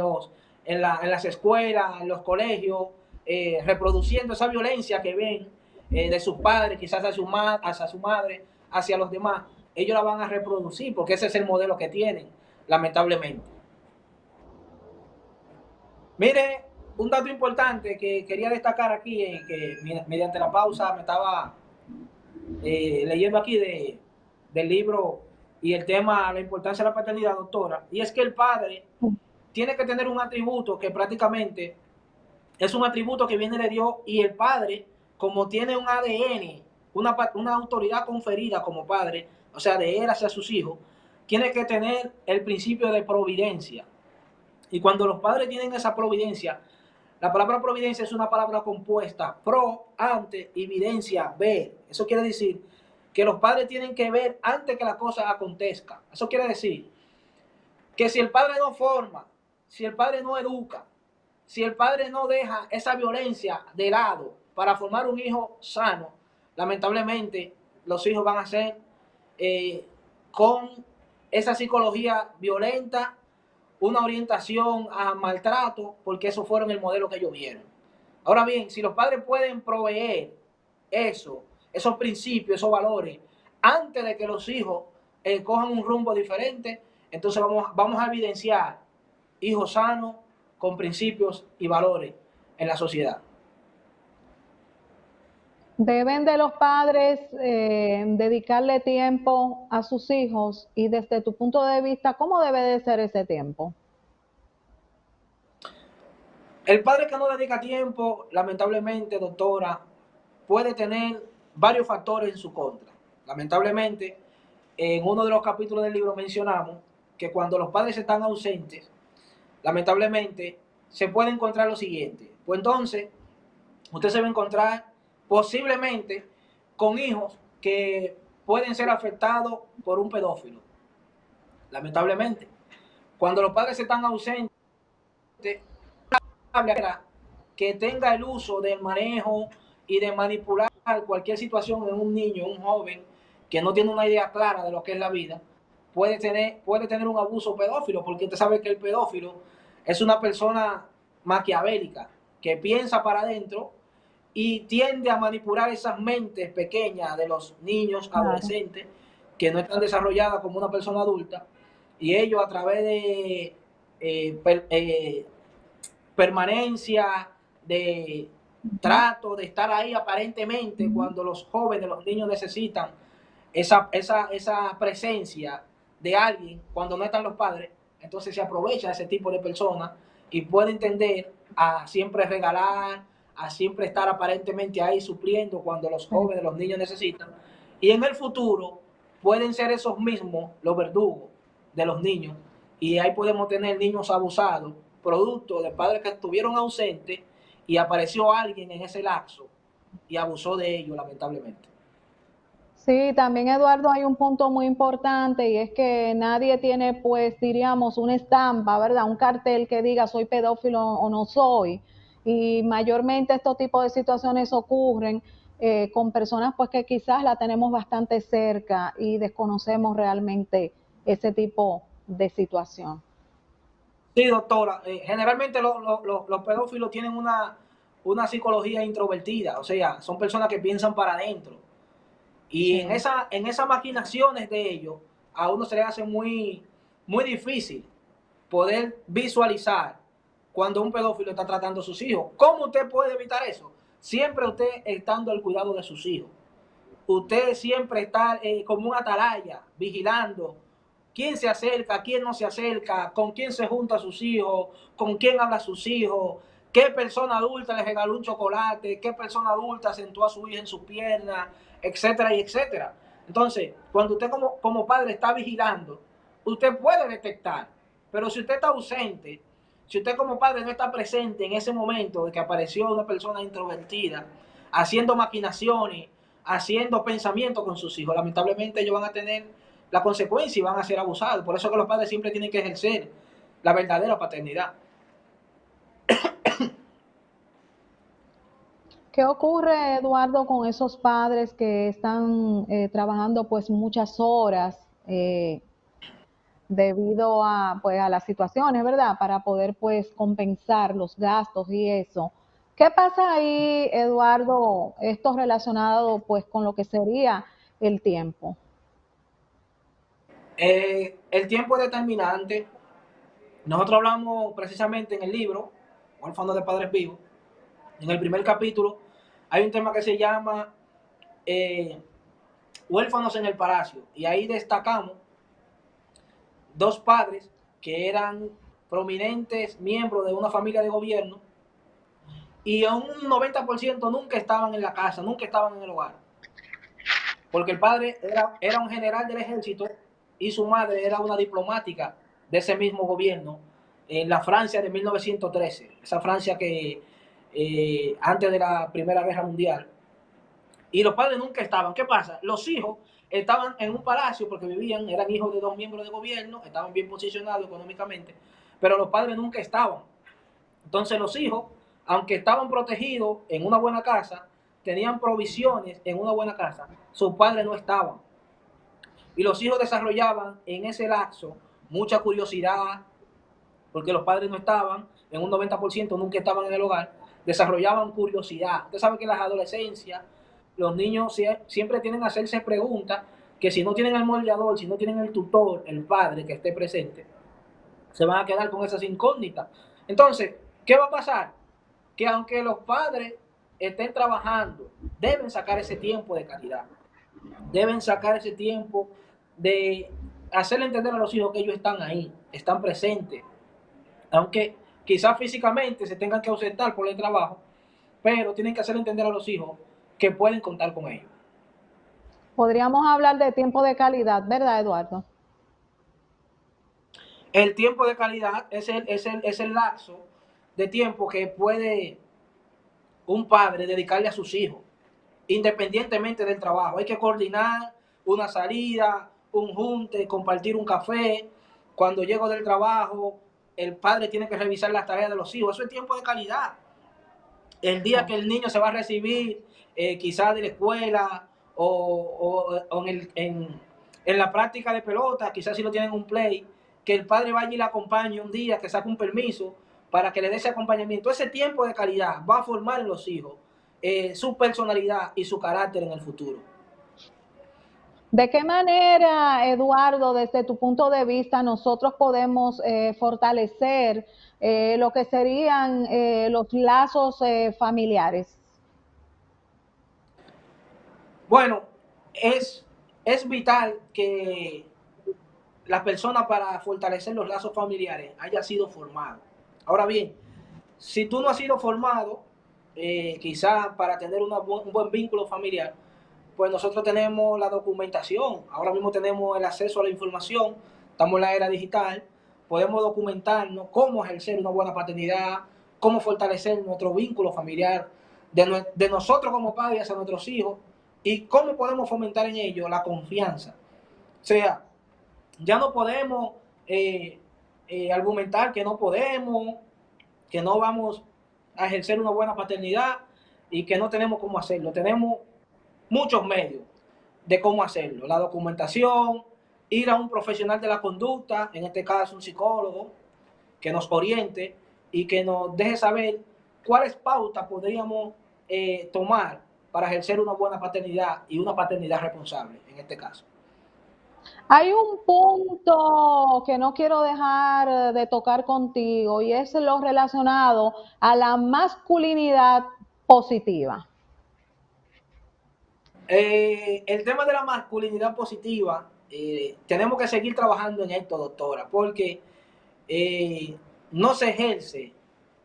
las escuelas, en los colegios, reproduciendo esa violencia que ven de sus padres, quizás hacia su madre, hacia los demás. Ellos la van a reproducir porque ese es el modelo que tienen, lamentablemente. Mire, un dato importante que quería destacar aquí, que mediante la pausa me estaba leyendo aquí del libro y el tema, la importancia de la paternidad, doctora, y es que el padre tiene que tener un atributo que prácticamente es un atributo que viene de Dios, y el padre, como tiene un ADN, una autoridad conferida como padre, o sea, de él hacia sus hijos, tiene que tener el principio de providencia. Y cuando los padres tienen esa providencia, la palabra providencia es una palabra compuesta, pro, antes, y videncia, ver. Eso quiere decir que los padres tienen que ver antes que la cosa acontezca. Eso quiere decir que si el padre no forma, si el padre no educa, si el padre no deja esa violencia de lado para formar un hijo sano, lamentablemente los hijos van a ser con esa psicología violenta, una orientación a maltrato, porque esos fueron el modelo que ellos vieron. Ahora bien, si los padres pueden proveer esos principios, esos valores, antes de que los hijos cojan un rumbo diferente, entonces vamos a evidenciar hijos sanos con principios y valores en la sociedad. ¿Deben de los padres dedicarle tiempo a sus hijos? Y desde tu punto de vista, ¿cómo debe de ser ese tiempo? El padre que no dedica tiempo, lamentablemente, doctora, puede tener varios factores en su contra. Lamentablemente, en uno de los capítulos del libro mencionamos que cuando los padres están ausentes, lamentablemente, se puede encontrar lo siguiente. Pues entonces, usted se va a encontrar posiblemente con hijos que pueden ser afectados por un pedófilo. Lamentablemente, cuando los padres están ausentes, que tenga el uso del manejo y de manipular cualquier situación en un niño, un joven que no tiene una idea clara de lo que es la vida, puede tener un abuso pedófilo, porque usted sabe que el pedófilo es una persona maquiavélica que piensa para adentro y tiende a manipular esas mentes pequeñas de los niños, adolescentes, que no están desarrolladas como una persona adulta, y ellos a través de permanencia, de trato, de estar ahí aparentemente cuando los jóvenes, los niños necesitan esa presencia de alguien cuando no están los padres, entonces se aprovecha ese tipo de personas y puede entender a siempre regalar, a siempre estar aparentemente ahí supliendo cuando los jóvenes, los niños necesitan, y en el futuro pueden ser esos mismos los verdugos de los niños, y ahí podemos tener niños abusados, producto de padres que estuvieron ausentes y apareció alguien en ese lapso y abusó de ellos, lamentablemente. Sí, también Eduardo, hay un punto muy importante y es que nadie tiene, pues, diríamos, una estampa, ¿verdad? Un cartel que diga soy pedófilo o no soy. Y mayormente estos tipos de situaciones ocurren con personas, pues, que quizás la tenemos bastante cerca y desconocemos realmente ese tipo de situación. Sí, doctora. Generalmente los pedófilos tienen una psicología introvertida, o sea, son personas que piensan para adentro. Y Sí. en esas maquinaciones de ellos, a uno se le hace muy, muy difícil poder visualizar cuando un pedófilo está tratando a sus hijos. ¿Cómo usted puede evitar eso? Siempre usted estando al cuidado de sus hijos. Usted siempre está como un atalaya, vigilando quién se acerca, quién no se acerca, con quién se junta a sus hijos, con quién habla a sus hijos, qué persona adulta le regaló un chocolate, qué persona adulta sentó a su hija en sus piernas, etcétera y etcétera. Entonces, cuando usted como padre está vigilando, usted puede detectar, pero si usted está ausente, si usted como padre no está presente en ese momento de que apareció una persona introvertida, haciendo maquinaciones, haciendo pensamientos con sus hijos, lamentablemente ellos van a tener la consecuencia y van a ser abusados. Por eso que los padres siempre tienen que ejercer la verdadera paternidad. ¿Qué ocurre, Eduardo, con esos padres que están trabajando pues muchas horas debido a, pues, a las situaciones, ¿verdad? Para poder pues compensar los gastos y eso. ¿Qué pasa ahí, Eduardo? Esto relacionado pues con lo que sería el tiempo. El tiempo es determinante. Nosotros hablamos precisamente en el libro, Huérfanos de Padres Vivos, en el primer capítulo, hay un tema que se llama Huérfanos en el Palacio, y ahí destacamos dos padres que eran prominentes miembros de una familia de gobierno y a un 90% nunca estaban en la casa, nunca estaban en el hogar. Porque el padre era un general del ejército y su madre era una diplomática de ese mismo gobierno en la Francia de 1913, esa Francia que antes de la Primera Guerra Mundial. Y los padres nunca estaban. ¿Qué pasa? Los hijos estaban en un palacio porque eran hijos de dos miembros de gobierno, estaban bien posicionados económicamente, pero los padres nunca estaban. Entonces los hijos, aunque estaban protegidos en una buena casa, tenían provisiones en una buena casa, sus padres no estaban. Y los hijos desarrollaban en ese lapso mucha curiosidad, porque los padres no estaban, en un 90% nunca estaban en el hogar, desarrollaban curiosidad. Usted sabe que en las adolescencias los niños siempre tienen que hacerse preguntas que si no tienen el moldeador, si no tienen el tutor, el padre que esté presente, se van a quedar con esas incógnitas. Entonces, ¿qué va a pasar? Que aunque los padres estén trabajando, deben sacar ese tiempo de calidad. Deben sacar ese tiempo de hacerle entender a los hijos que ellos están ahí, están presentes. Aunque quizás físicamente se tengan que ausentar por el trabajo, pero tienen que hacerle entender a los hijos que pueden contar con ellos. Podríamos hablar de tiempo de calidad, ¿verdad, Eduardo? El tiempo de calidad es el lapso de tiempo que puede un padre dedicarle a sus hijos, independientemente del trabajo. Hay que coordinar una salida, un junte, compartir un café. Cuando llego del trabajo, el padre tiene que revisar las tareas de los hijos. Eso es tiempo de calidad. El día que el niño se va a recibir, quizás de la escuela en la práctica de pelota, quizás si lo tienen un play, que el padre vaya y le acompañe un día, que saque un permiso para que le dé ese acompañamiento. Ese tiempo de calidad va a formar en los hijos su personalidad y su carácter en el futuro. ¿De qué manera, Eduardo, desde tu punto de vista, nosotros podemos fortalecer lo que serían los lazos familiares? Bueno, es vital que la persona, para fortalecer los lazos familiares, haya sido formado. Ahora bien, si tú no has sido formado, quizás para tener un buen vínculo familiar, pues nosotros tenemos la documentación. Ahora mismo tenemos el acceso a la información, estamos en la era digital, podemos documentarnos cómo ejercer una buena paternidad, cómo fortalecer nuestro vínculo familiar de nosotros como padres hacia nuestros hijos, y cómo podemos fomentar en ellos la confianza. O sea, ya no podemos argumentar que no podemos, que no vamos a ejercer una buena paternidad y que no tenemos cómo hacerlo. Tenemos muchos medios de cómo hacerlo. La documentación, ir a un profesional de la conducta, en este caso un psicólogo, que nos oriente y que nos deje saber cuáles pautas podríamos tomar para ejercer una buena paternidad y una paternidad responsable, en este caso. Hay un punto que no quiero dejar de tocar contigo y es lo relacionado a la masculinidad positiva. El tema de la masculinidad positiva, tenemos que seguir trabajando en esto, doctora, porque no se ejerce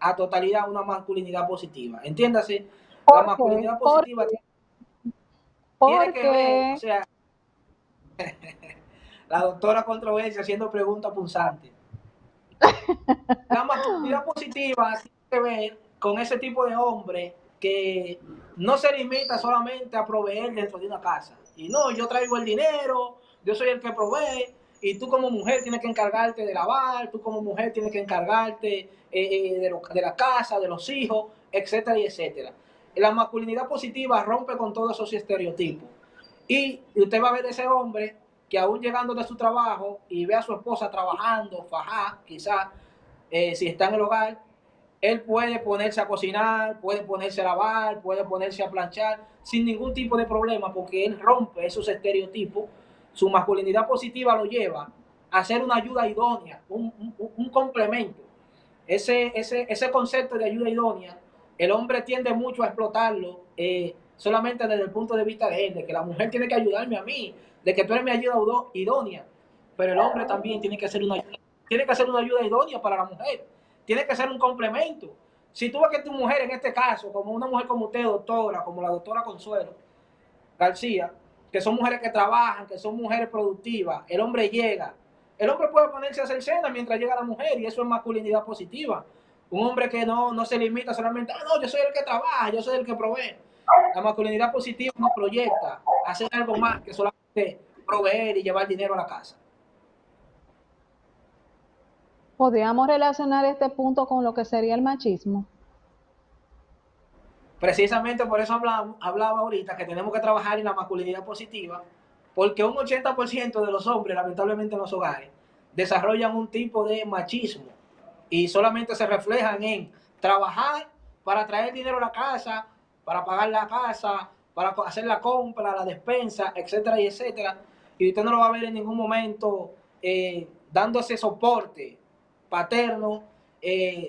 a totalidad una masculinidad positiva. Entiéndase, la masculinidad positiva tiene que ver, o sea, la doctora Controversia haciendo preguntas punzantes. La masculinidad positiva tiene que ver con ese tipo de hombre que no se limita solamente a proveer dentro de una casa. Y no, yo traigo el dinero, yo soy el que provee, y tú como mujer tienes que encargarte de lavar, tú como mujer tienes que encargarte de la casa, de los hijos, etcétera y etcétera. La masculinidad positiva rompe con todos esos estereotipos. Y usted va a ver ese hombre que aún llegando de su trabajo y ve a su esposa trabajando, fajá, quizás, si está en el hogar, él puede ponerse a cocinar, puede ponerse a lavar, puede ponerse a planchar sin ningún tipo de problema, porque él rompe esos estereotipos. Su masculinidad positiva lo lleva a ser una ayuda idónea, un complemento. Ese concepto de ayuda idónea, el hombre tiende mucho a explotarlo solamente desde el punto de vista de él, de que la mujer tiene que ayudarme a mí, de que tú eres mi ayuda idónea, pero el hombre también tiene que hacer una ayuda idónea para la mujer, tiene que ser un complemento. Si tú ves que tu mujer, en este caso, como una mujer como usted, doctora, como la doctora Consuelo García, que son mujeres que trabajan, que son mujeres productivas, el hombre llega, el hombre puede ponerse a hacer cena mientras llega la mujer, y eso es masculinidad positiva. Un hombre que no se limita solamente, no, yo soy el que trabaja, yo soy el que provee. La masculinidad positiva nos proyecta a hacer algo más que solamente proveer y llevar dinero a la casa. ¿Podríamos relacionar este punto con lo que sería el machismo? Precisamente por eso hablaba ahorita que tenemos que trabajar en la masculinidad positiva, porque un 80% de los hombres, lamentablemente en los hogares, desarrollan un tipo de machismo y solamente se reflejan en trabajar para traer dinero a la casa, para pagar la casa, para hacer la compra, la despensa, etcétera y etcétera. Y usted no lo va a ver en ningún momento dando ese soporte paterno,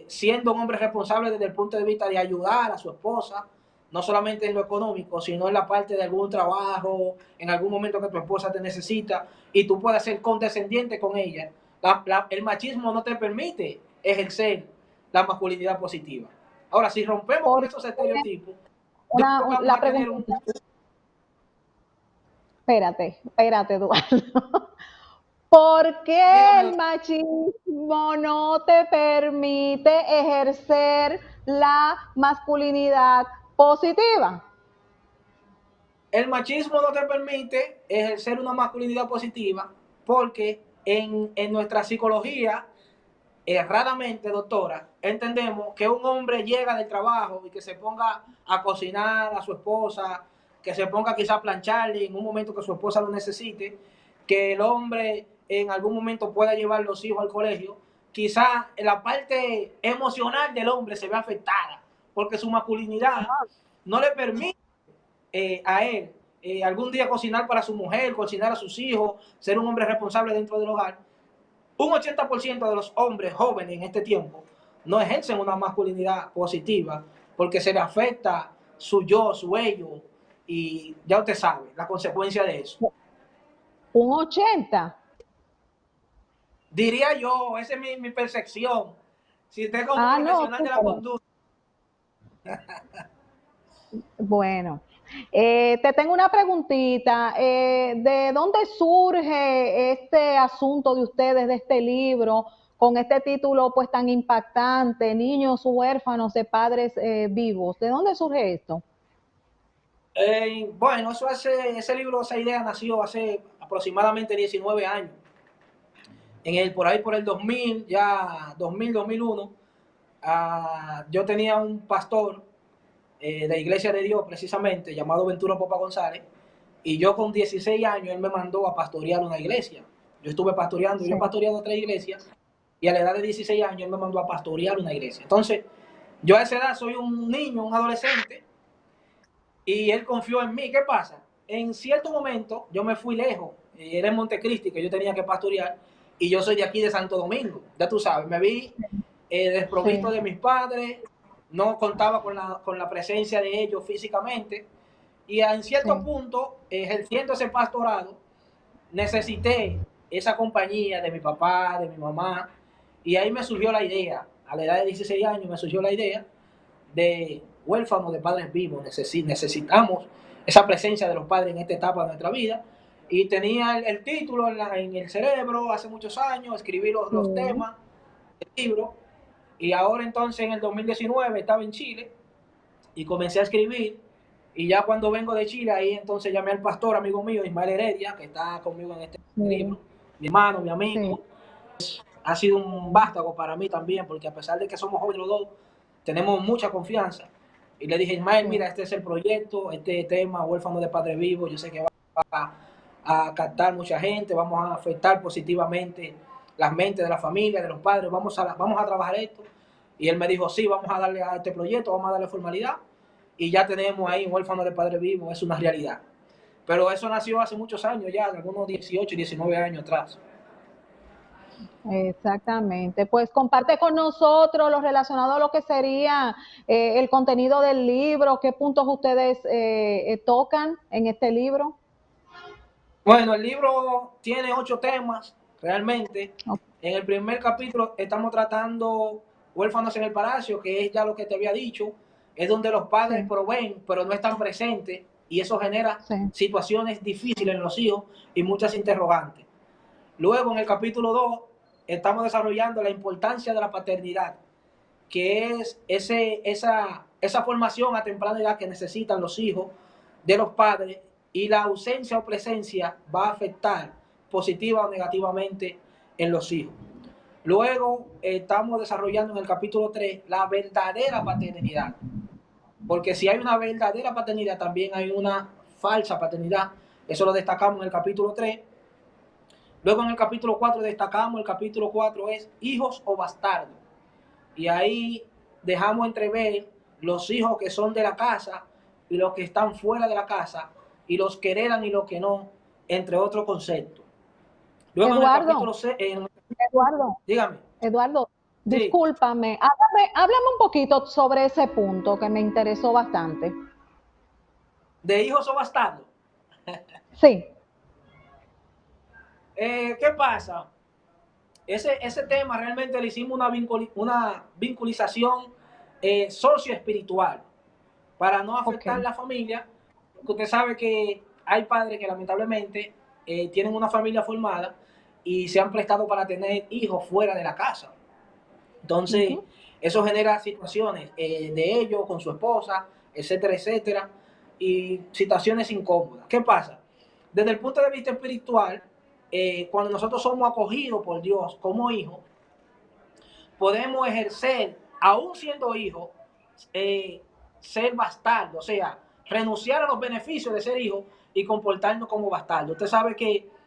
siendo un hombre responsable desde el punto de vista de ayudar a su esposa, no solamente en lo económico, sino en la parte de algún trabajo, en algún momento que tu esposa te necesita y tú puedas ser condescendiente con ella. El machismo no te permite ejercer la masculinidad positiva. Ahora, si rompemos con esos estereotipos, la pregunta. Espérate, Eduardo. ¿Por qué Dígame. el machismo no te permite ejercer la masculinidad positiva? El machismo no te permite ejercer una masculinidad positiva porque en nuestra psicología, erradamente, doctora, entendemos que un hombre llega del trabajo y que se ponga a cocinar a su esposa, que se ponga quizá a plancharle en un momento que su esposa lo necesite, que el hombre en algún momento pueda llevar los hijos al colegio, quizá la parte emocional del hombre se ve afectada porque su masculinidad no le permite a él algún día cocinar para su mujer, cocinar a sus hijos, ser un hombre responsable dentro del hogar. Un 80% de los hombres jóvenes en este tiempo no ejercen una masculinidad positiva porque se le afecta su yo, su ello, y ya usted sabe la consecuencia de eso. Un 80. Diría yo, esa es mi percepción. Si usted como profesional de la No. conducta. Bueno, te tengo una preguntita. ¿De dónde surge este asunto de ustedes, de este libro, con este título pues tan impactante, Niños huérfanos de padres vivos? ¿De dónde surge esto? Bueno, ese libro, esa idea nació hace aproximadamente 19 años. Por ahí por el 2000, ya 2000, 2001, yo tenía un pastor de Iglesia de Dios, precisamente, llamado Ventura Popa González, y yo con 16 años, él me mandó a pastorear una iglesia. Yo estuve pastoreando, yo he pastoreado 3 iglesias, y a la edad de 16 años, él me mandó a pastorear una iglesia. Entonces, yo a esa edad soy un niño, un adolescente, y él confió en mí. ¿Qué pasa? En cierto momento, yo me fui lejos, era en Montecristi, que yo tenía que pastorear, y yo soy de aquí de Santo Domingo, ya tú sabes, me vi desprovisto de mis padres, no contaba con la presencia de ellos físicamente, y en cierto punto, ejerciendo ese pastorado, necesité esa compañía de mi papá, de mi mamá, y ahí me surgió la idea, a la edad de 16 años me surgió la idea de huérfanos de padres vivos, necesitamos esa presencia de los padres en esta etapa de nuestra vida, y tenía el título en el cerebro hace muchos años, escribí los temas del libro, y ahora entonces en el 2019 estaba en Chile y comencé a escribir, y ya cuando vengo de Chile, ahí entonces llamé al pastor amigo mío, Ismael Heredia, que está conmigo en este libro, mi hermano, mi amigo. Ha sido un vástago para mí también, porque a pesar de que somos jóvenes los dos, tenemos mucha confianza. Y le dije, Ismael, mira, este es el proyecto, este tema, huérfano de padre vivo, yo sé que va a captar mucha gente, vamos a afectar positivamente las mentes de la familia, de los padres, vamos a trabajar esto. Y él me dijo, sí, vamos a darle a este proyecto, vamos a darle formalidad, y ya tenemos ahí un huérfano de padre vivo, es una realidad. Pero eso nació hace muchos años ya, algunos 18, 19 años atrás. Exactamente. Pues comparte con nosotros lo relacionado a lo que sería el contenido del libro, qué puntos ustedes tocan en este libro. Bueno, el libro tiene 8 temas, realmente. En el primer capítulo estamos tratando huérfanos en el palacio, que es ya lo que te había dicho, es donde los padres proveen, pero no están presentes, y eso genera situaciones difíciles en los hijos y muchas interrogantes. Luego, en el capítulo 2, estamos desarrollando la importancia de la paternidad, que es esa formación a temprana edad que necesitan los hijos de los padres, y la ausencia o presencia va a afectar positiva o negativamente en los hijos. Luego estamos desarrollando en el capítulo 3 la verdadera paternidad, porque si hay una verdadera paternidad, también hay una falsa paternidad. Eso lo destacamos en el capítulo 3. Luego en el capítulo 4 destacamos, el capítulo 4 es hijos o bastardos. Y ahí dejamos entrever los hijos que son de la casa y los que están fuera de la casa, y los que heredan y los que no, entre otros conceptos. Luego Eduardo, en el capítulo 6, dígame. Eduardo, discúlpame, háblame un poquito sobre ese punto que me interesó bastante. ¿De hijos o bastardos? Sí. ¿Qué pasa? Ese tema realmente le hicimos una vinculización socioespiritual para no afectar la familia, porque usted sabe que hay padres que lamentablemente tienen una familia formada y se han prestado para tener hijos fuera de la casa. Entonces, eso genera situaciones de ellos con su esposa, etcétera, etcétera, y situaciones incómodas. ¿Qué pasa? Desde el punto de vista espiritual, cuando nosotros somos acogidos por Dios como hijos, podemos ejercer, aún siendo hijos, ser bastardo, o sea, renunciar a los beneficios de ser hijo y comportarnos como bastardo. Usted sabe que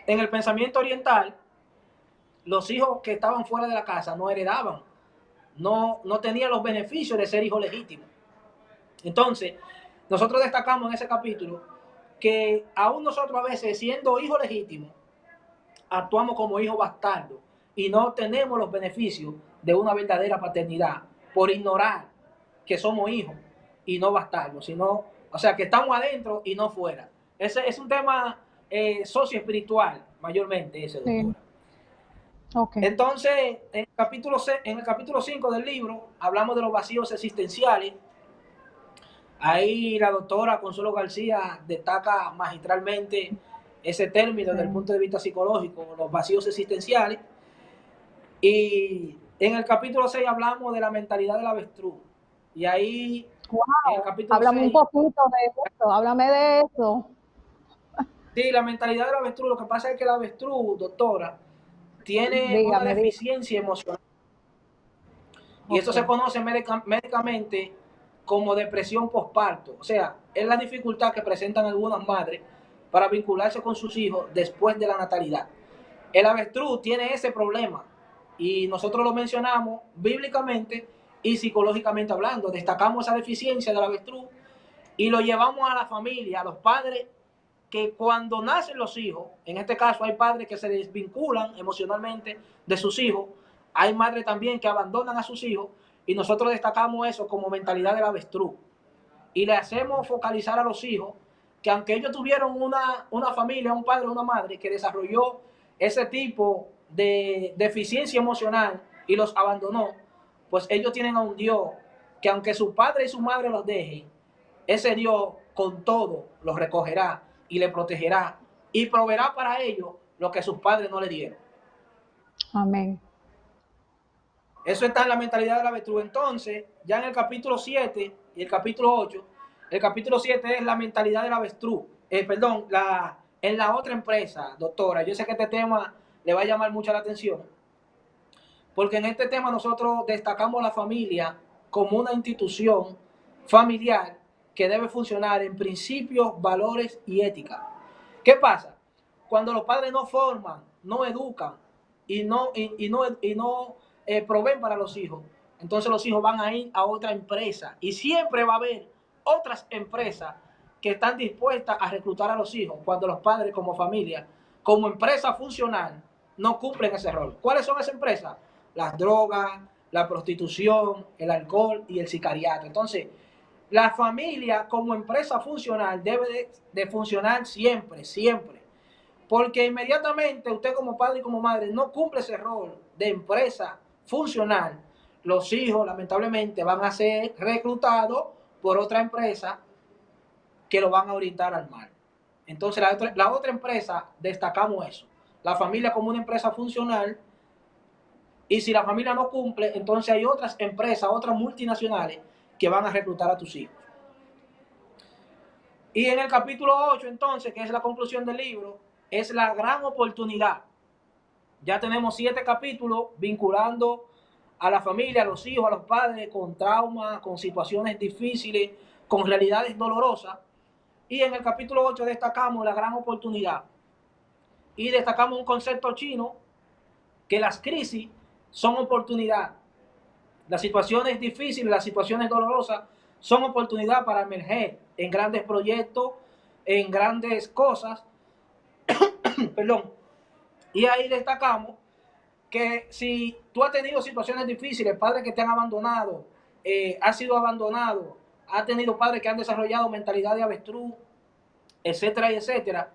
en el pensamiento oriental, los hijos que estaban fuera de la casa no heredaban, no tenían los beneficios de ser hijos legítimos. Entonces, nosotros destacamos en ese capítulo que aún nosotros a veces, siendo hijos legítimos, actuamos como hijos bastardos y no tenemos los beneficios de una verdadera paternidad por ignorar que somos hijos y no bastardos, sino, o sea, que estamos adentro y no fuera. Ese es un tema socioespiritual, mayormente ese, doctora. Sí. Okay. Entonces, en el capítulo 5 del libro, hablamos de los vacíos existenciales. Ahí la doctora Consuelo García destaca magistralmente ese término desde el punto de vista psicológico, los vacíos existenciales. Y en el capítulo 6 hablamos de la mentalidad del avestruz. Y ahí, en el capítulo háblame 6, un poquito de eso, háblame de eso. Sí, la mentalidad del avestruz, lo que pasa es que el avestruz, doctora, tiene una deficiencia emocional. Y eso se conoce médicamente como depresión postparto. O sea, es la dificultad que presentan algunas madres para vincularse con sus hijos después de la natalidad. El avestruz tiene ese problema y nosotros lo mencionamos bíblicamente y psicológicamente hablando. Destacamos esa deficiencia del avestruz y lo llevamos a la familia, a los padres, que cuando nacen los hijos, en este caso hay padres que se desvinculan emocionalmente de sus hijos, hay madres también que abandonan a sus hijos, y nosotros destacamos eso como mentalidad del avestruz. Y le hacemos focalizar a los hijos que aunque ellos tuvieron una familia, un padre, una madre que desarrolló ese tipo de deficiencia emocional y los abandonó, pues ellos tienen a un Dios que aunque su padre y su madre los dejen, ese Dios con todo los recogerá y le protegerá y proveerá para ellos lo que sus padres no le dieron. Amén. Eso está en la mentalidad del avestruz. Entonces, ya en el capítulo 7 y el capítulo 8, el capítulo 7 es la mentalidad del avestruz. En la otra empresa, doctora, yo sé que este tema le va a llamar mucho la atención, porque en este tema nosotros destacamos la familia como una institución familiar que debe funcionar en principios, valores y ética. ¿Qué pasa? Cuando los padres no forman, no educan y no proveen para los hijos, entonces los hijos van a ir a otra empresa y siempre va a haber otras empresas que están dispuestas a reclutar a los hijos cuando los padres como familia, como empresa funcional, no cumplen ese rol. ¿Cuáles son esas empresas? Las drogas, la prostitución, el alcohol y el sicariato. Entonces, la familia como empresa funcional debe de funcionar siempre, siempre. Porque inmediatamente usted como padre y como madre no cumple ese rol de empresa funcional, los hijos lamentablemente van a ser reclutados por otra empresa que lo van a orientar al mal. Entonces la otra empresa, destacamos eso, la familia como una empresa funcional, y si la familia no cumple, entonces hay otras empresas, otras multinacionales que van a reclutar a tus hijos. Y en el capítulo 8 entonces, que es la conclusión del libro, es la gran oportunidad. Ya tenemos 7 capítulos vinculando a la familia, a los hijos, a los padres con traumas, con situaciones difíciles, con realidades dolorosas. Y en el capítulo 8 destacamos la gran oportunidad. Y destacamos un concepto chino, que las crisis son oportunidad. Las situaciones difíciles, las situaciones dolorosas son oportunidad para emerger en grandes proyectos, en grandes cosas. Perdón. Y ahí destacamos que si tú has tenido situaciones difíciles, padres que te han abandonado, has sido abandonado, has tenido padres que han desarrollado mentalidad de avestruz, etcétera, y etcétera,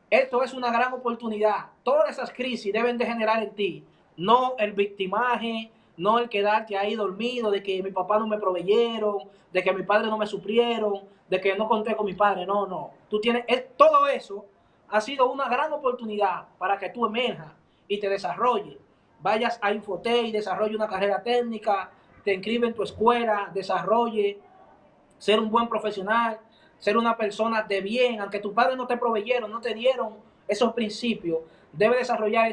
esto es una gran oportunidad. Todas esas crisis deben de generar en ti, no el victimaje, no el quedarte ahí dormido, de que mi papá no me proveyeron, de que mi padre no me suplieron, de que no conté con mi padre. No. Tú tienes todo eso, ha sido una gran oportunidad para que tú emerjas y te desarrolles. Vayas a Infotec y desarrolle una carrera técnica, te inscribe en tu escuela, desarrolle, ser un buen profesional, ser una persona de bien, aunque tus padres no te proveyeron, no te dieron esos principios, debe desarrollar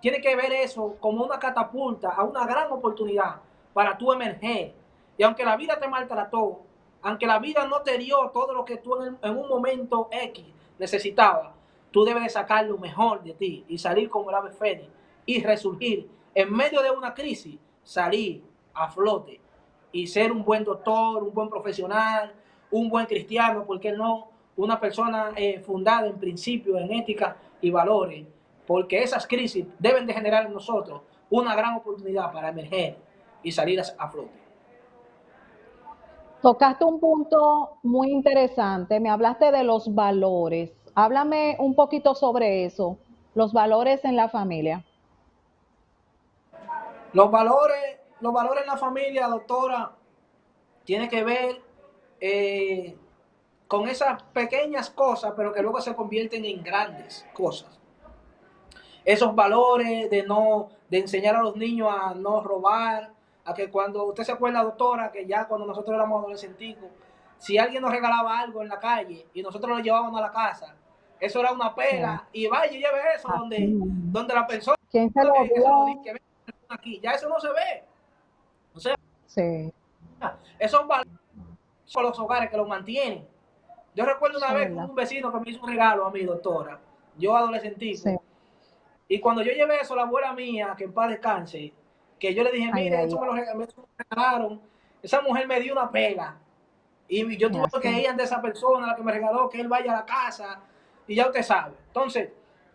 tiene que ver eso como una catapulta a una gran oportunidad para tú emerger. Y aunque la vida te maltrató, aunque la vida no te dio todo lo que tú en un momento X necesitabas, tú debes de sacar lo mejor de ti y salir como el ave fénix y resurgir en medio de una crisis, salir a flote y ser un buen doctor, un buen profesional, un buen cristiano, ¿por qué no? Una persona fundada en principios, en ética y valores, porque esas crisis deben de generar en nosotros una gran oportunidad para emerger y salir a flote. Tocaste un punto muy interesante, me hablaste de los valores. Háblame un poquito sobre eso, los valores en la familia. Los valores en la familia, doctora, tiene que ver con esas pequeñas cosas, pero que luego se convierten en grandes cosas. Esos valores de enseñar a los niños a no robar, a que cuando usted se acuerda, doctora, que ya cuando nosotros éramos adolescentes, si alguien nos regalaba algo en la calle y nosotros lo llevábamos a la casa, eso era una pela, y vaya y lleve eso donde la persona ¿Quién se lo que se lo dice, dio? que aquí, ya eso no se ve. O sea, Sí, esos valores son los hogares que los mantienen. Yo recuerdo una vez verdad. un vecino que me hizo un regalo a mi doctora, yo adolescentico, Sí. y cuando yo llevé eso a la abuela mía, que en paz descanse, que yo le dije, Ay, mire, ay, eso me lo regalaron, esa mujer me dio una pela, y yo tuve que así. ir ante esa persona, la que me regaló, que él vaya a la casa, y ya usted sabe. Entonces,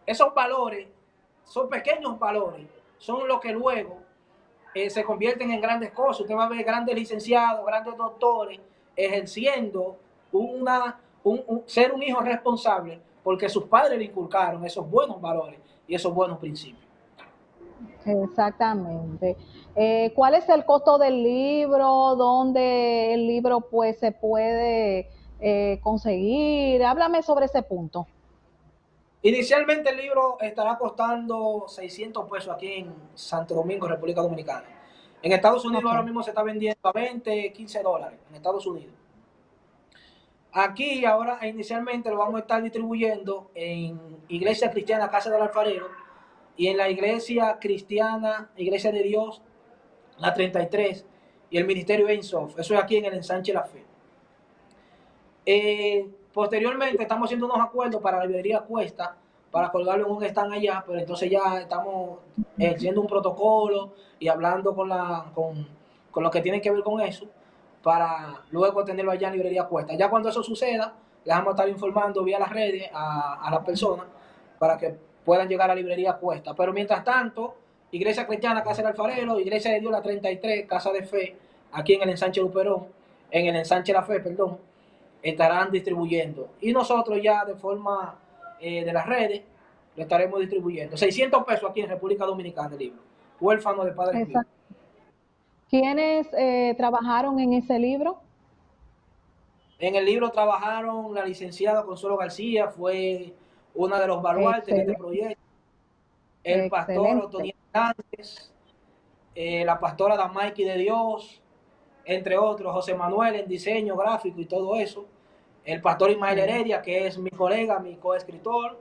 esos valores, son pequeños valores, son los que luego se convierten en grandes cosas. Usted va a ver grandes licenciados, grandes doctores, ejerciendo ser un hijo responsable, porque sus padres le inculcaron esos buenos valores y esos buenos principios. Exactamente. ¿Cuál es el costo del libro? ¿Dónde el libro pues se puede conseguir? Háblame sobre ese punto. Inicialmente el libro estará costando 600 pesos aquí en Santo Domingo, República Dominicana. En Estados Unidos Okay. ahora mismo se está vendiendo a 20, 15 dólares en Estados Unidos. Aquí ahora inicialmente lo vamos a estar distribuyendo en Iglesia Cristiana Casa del Alfarero y en la Iglesia Cristiana, Iglesia de Dios, la 33 y el Ministerio Ensof. Eso es aquí en el Ensanche La Fe. Posteriormente estamos haciendo unos acuerdos para la librería Cuesta para colgarlo en un stand allá, pero entonces ya estamos haciendo un protocolo y hablando con lo que tiene que ver con eso para luego tenerlo allá en librería Cuesta. Ya cuando eso suceda, les vamos a estar informando vía las redes a las personas para que puedan llegar a la librería Cuesta. Pero mientras tanto, Iglesia Cristiana Casa del Alfarero, Iglesia de Dios la 33, Casa de Fe, aquí en el Ensanche Luperón, en el Ensanche La Fe, perdón, estarán distribuyendo. Y nosotros ya de forma de las redes lo estaremos distribuyendo. 600 pesos aquí en República Dominicana el libro. Huérfano de Padres Vivos. ¿Quiénes trabajaron en ese libro? En el libro trabajaron la licenciada Consuelo García, fue una de los baluartes de este proyecto. El pastor Otoniel Hernández, la pastora Damaiki de Dios, entre otros, José Manuel en diseño gráfico y todo eso, el pastor Ismael Heredia, que es mi colega, mi coescritor,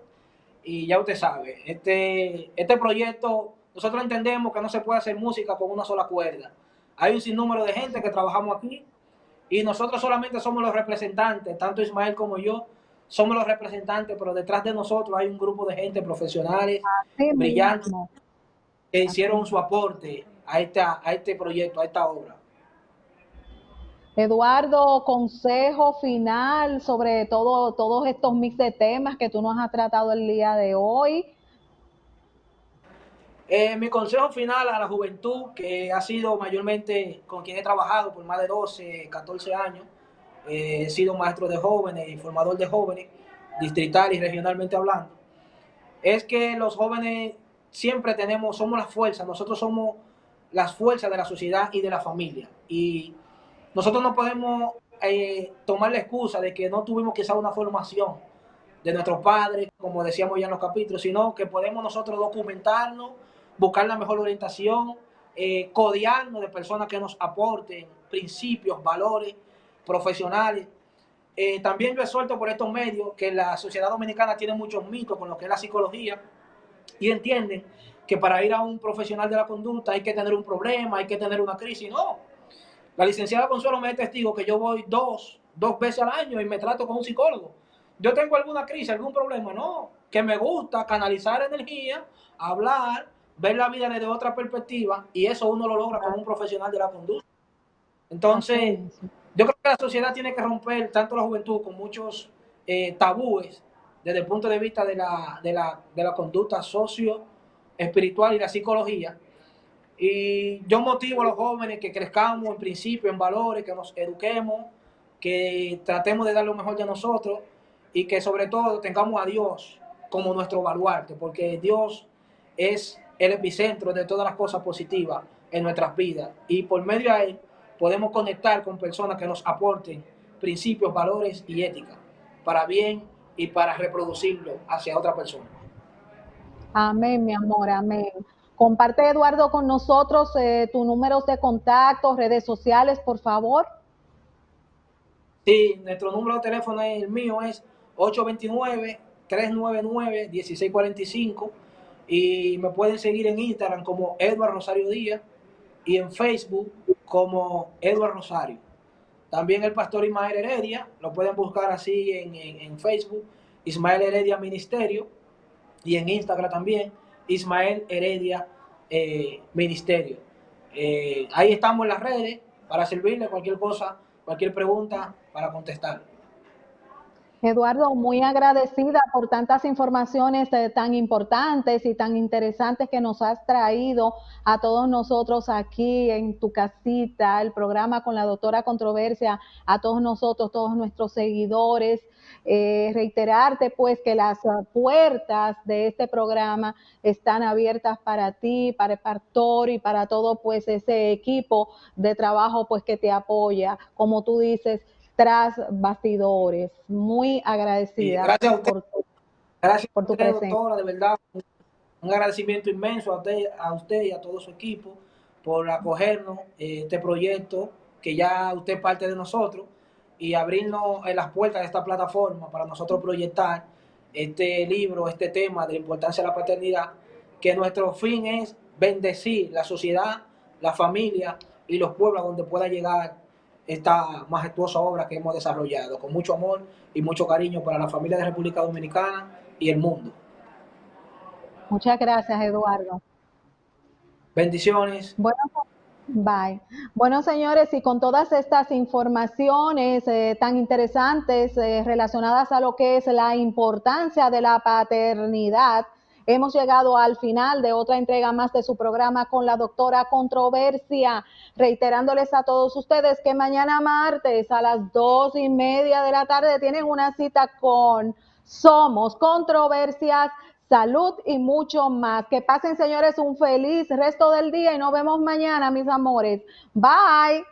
y ya usted sabe, este proyecto, nosotros entendemos que no se puede hacer música con una sola cuerda. Hay un sinnúmero de gente que trabajamos aquí y nosotros solamente somos los representantes, tanto Ismael como yo, somos los representantes, pero detrás de nosotros hay un grupo de gente profesionales, brillantes, que hicieron su aporte a este proyecto, a esta obra. Eduardo, consejo final sobre todos estos mix de temas que tú nos has tratado el día de hoy. Mi consejo final a la juventud, que ha sido mayormente con quien he trabajado por más de 12, 14 años, he sido maestro de jóvenes y formador de jóvenes, distrital y regionalmente hablando, es que los jóvenes siempre somos la fuerza, nosotros somos las fuerzas de la sociedad y de la familia. Y nosotros no podemos tomar la excusa de que no tuvimos quizá una formación, de nuestros padres, como decíamos ya en los capítulos, sino que podemos nosotros documentarnos, buscar la mejor orientación, codearnos de personas que nos aporten principios, valores profesionales. También yo exhorto por estos medios que la sociedad dominicana tiene muchos mitos con lo que es la psicología y entienden que para ir a un profesional de la conducta hay que tener un problema, hay que tener una crisis. No, la licenciada Consuelo me es testigo que yo voy dos veces al año y me trato con un psicólogo. ¿Yo tengo alguna crisis, algún problema? No, que me gusta canalizar energía, hablar, ver la vida desde otra perspectiva, y eso uno lo logra con un profesional de la conducta. Entonces, yo creo que la sociedad tiene que romper, tanto la juventud, con muchos tabúes desde el punto de vista de la conducta socio-espiritual y la psicología. Y yo motivo a los jóvenes que crezcamos en principio, en valores, que nos eduquemos, que tratemos de dar lo mejor de nosotros y que sobre todo tengamos a Dios como nuestro baluarte, porque Dios es el epicentro de todas las cosas positivas en nuestras vidas, y por medio de Él podemos conectar con personas que nos aporten principios, valores y ética para bien y para reproducirlo hacia otra persona. Amén, mi amor, amén. Comparte, Eduardo, con nosotros tus números de contacto, redes sociales, por favor. Sí, nuestro número de teléfono, el mío es 829-399-1645, y me pueden seguir en Instagram como Edward Rosario Díaz y en Facebook como Edward Rosario. También el pastor Ismael Heredia, lo pueden buscar así en Facebook, Ismael Heredia Ministerio, y en Instagram también, Ismael Heredia Ministerio. Ahí estamos en las redes para servirle cualquier cosa, cualquier pregunta para contestar. Eduardo, muy agradecida por tantas informaciones tan importantes y tan interesantes que nos has traído a todos nosotros aquí en tu casita, el programa con la doctora Controversia, a todos nosotros, todos nuestros seguidores. Reiterarte pues que las puertas de este programa están abiertas para ti, para el pastor y para todo pues ese equipo de trabajo pues que te apoya, como tú dices, tras bastidores. Muy agradecida. Gracias a usted. Gracias por tu usted, presencia. doctora, de verdad. Un agradecimiento inmenso a usted y a todo su equipo por acogernos este proyecto, que ya usted es parte de nosotros, y abrirnos las puertas de esta plataforma para nosotros proyectar este libro, este tema de la importancia de la paternidad, que nuestro fin es bendecir la sociedad, la familia y los pueblos donde pueda llegar esta majestuosa obra que hemos desarrollado con mucho amor y mucho cariño para la familia de República Dominicana y el mundo. Muchas gracias, Eduardo. Bendiciones. Bueno, bye. Bueno, señores, y con todas estas informaciones tan interesantes relacionadas a lo que es la importancia de la paternidad, hemos llegado al final de otra entrega más de su programa con la doctora Controversia, reiterándoles a todos ustedes que mañana martes a las 2:30 de la tarde tienen una cita con Somos Controversias, Salud y mucho más. Que pasen, señores, un feliz resto del día y nos vemos mañana, mis amores. Bye.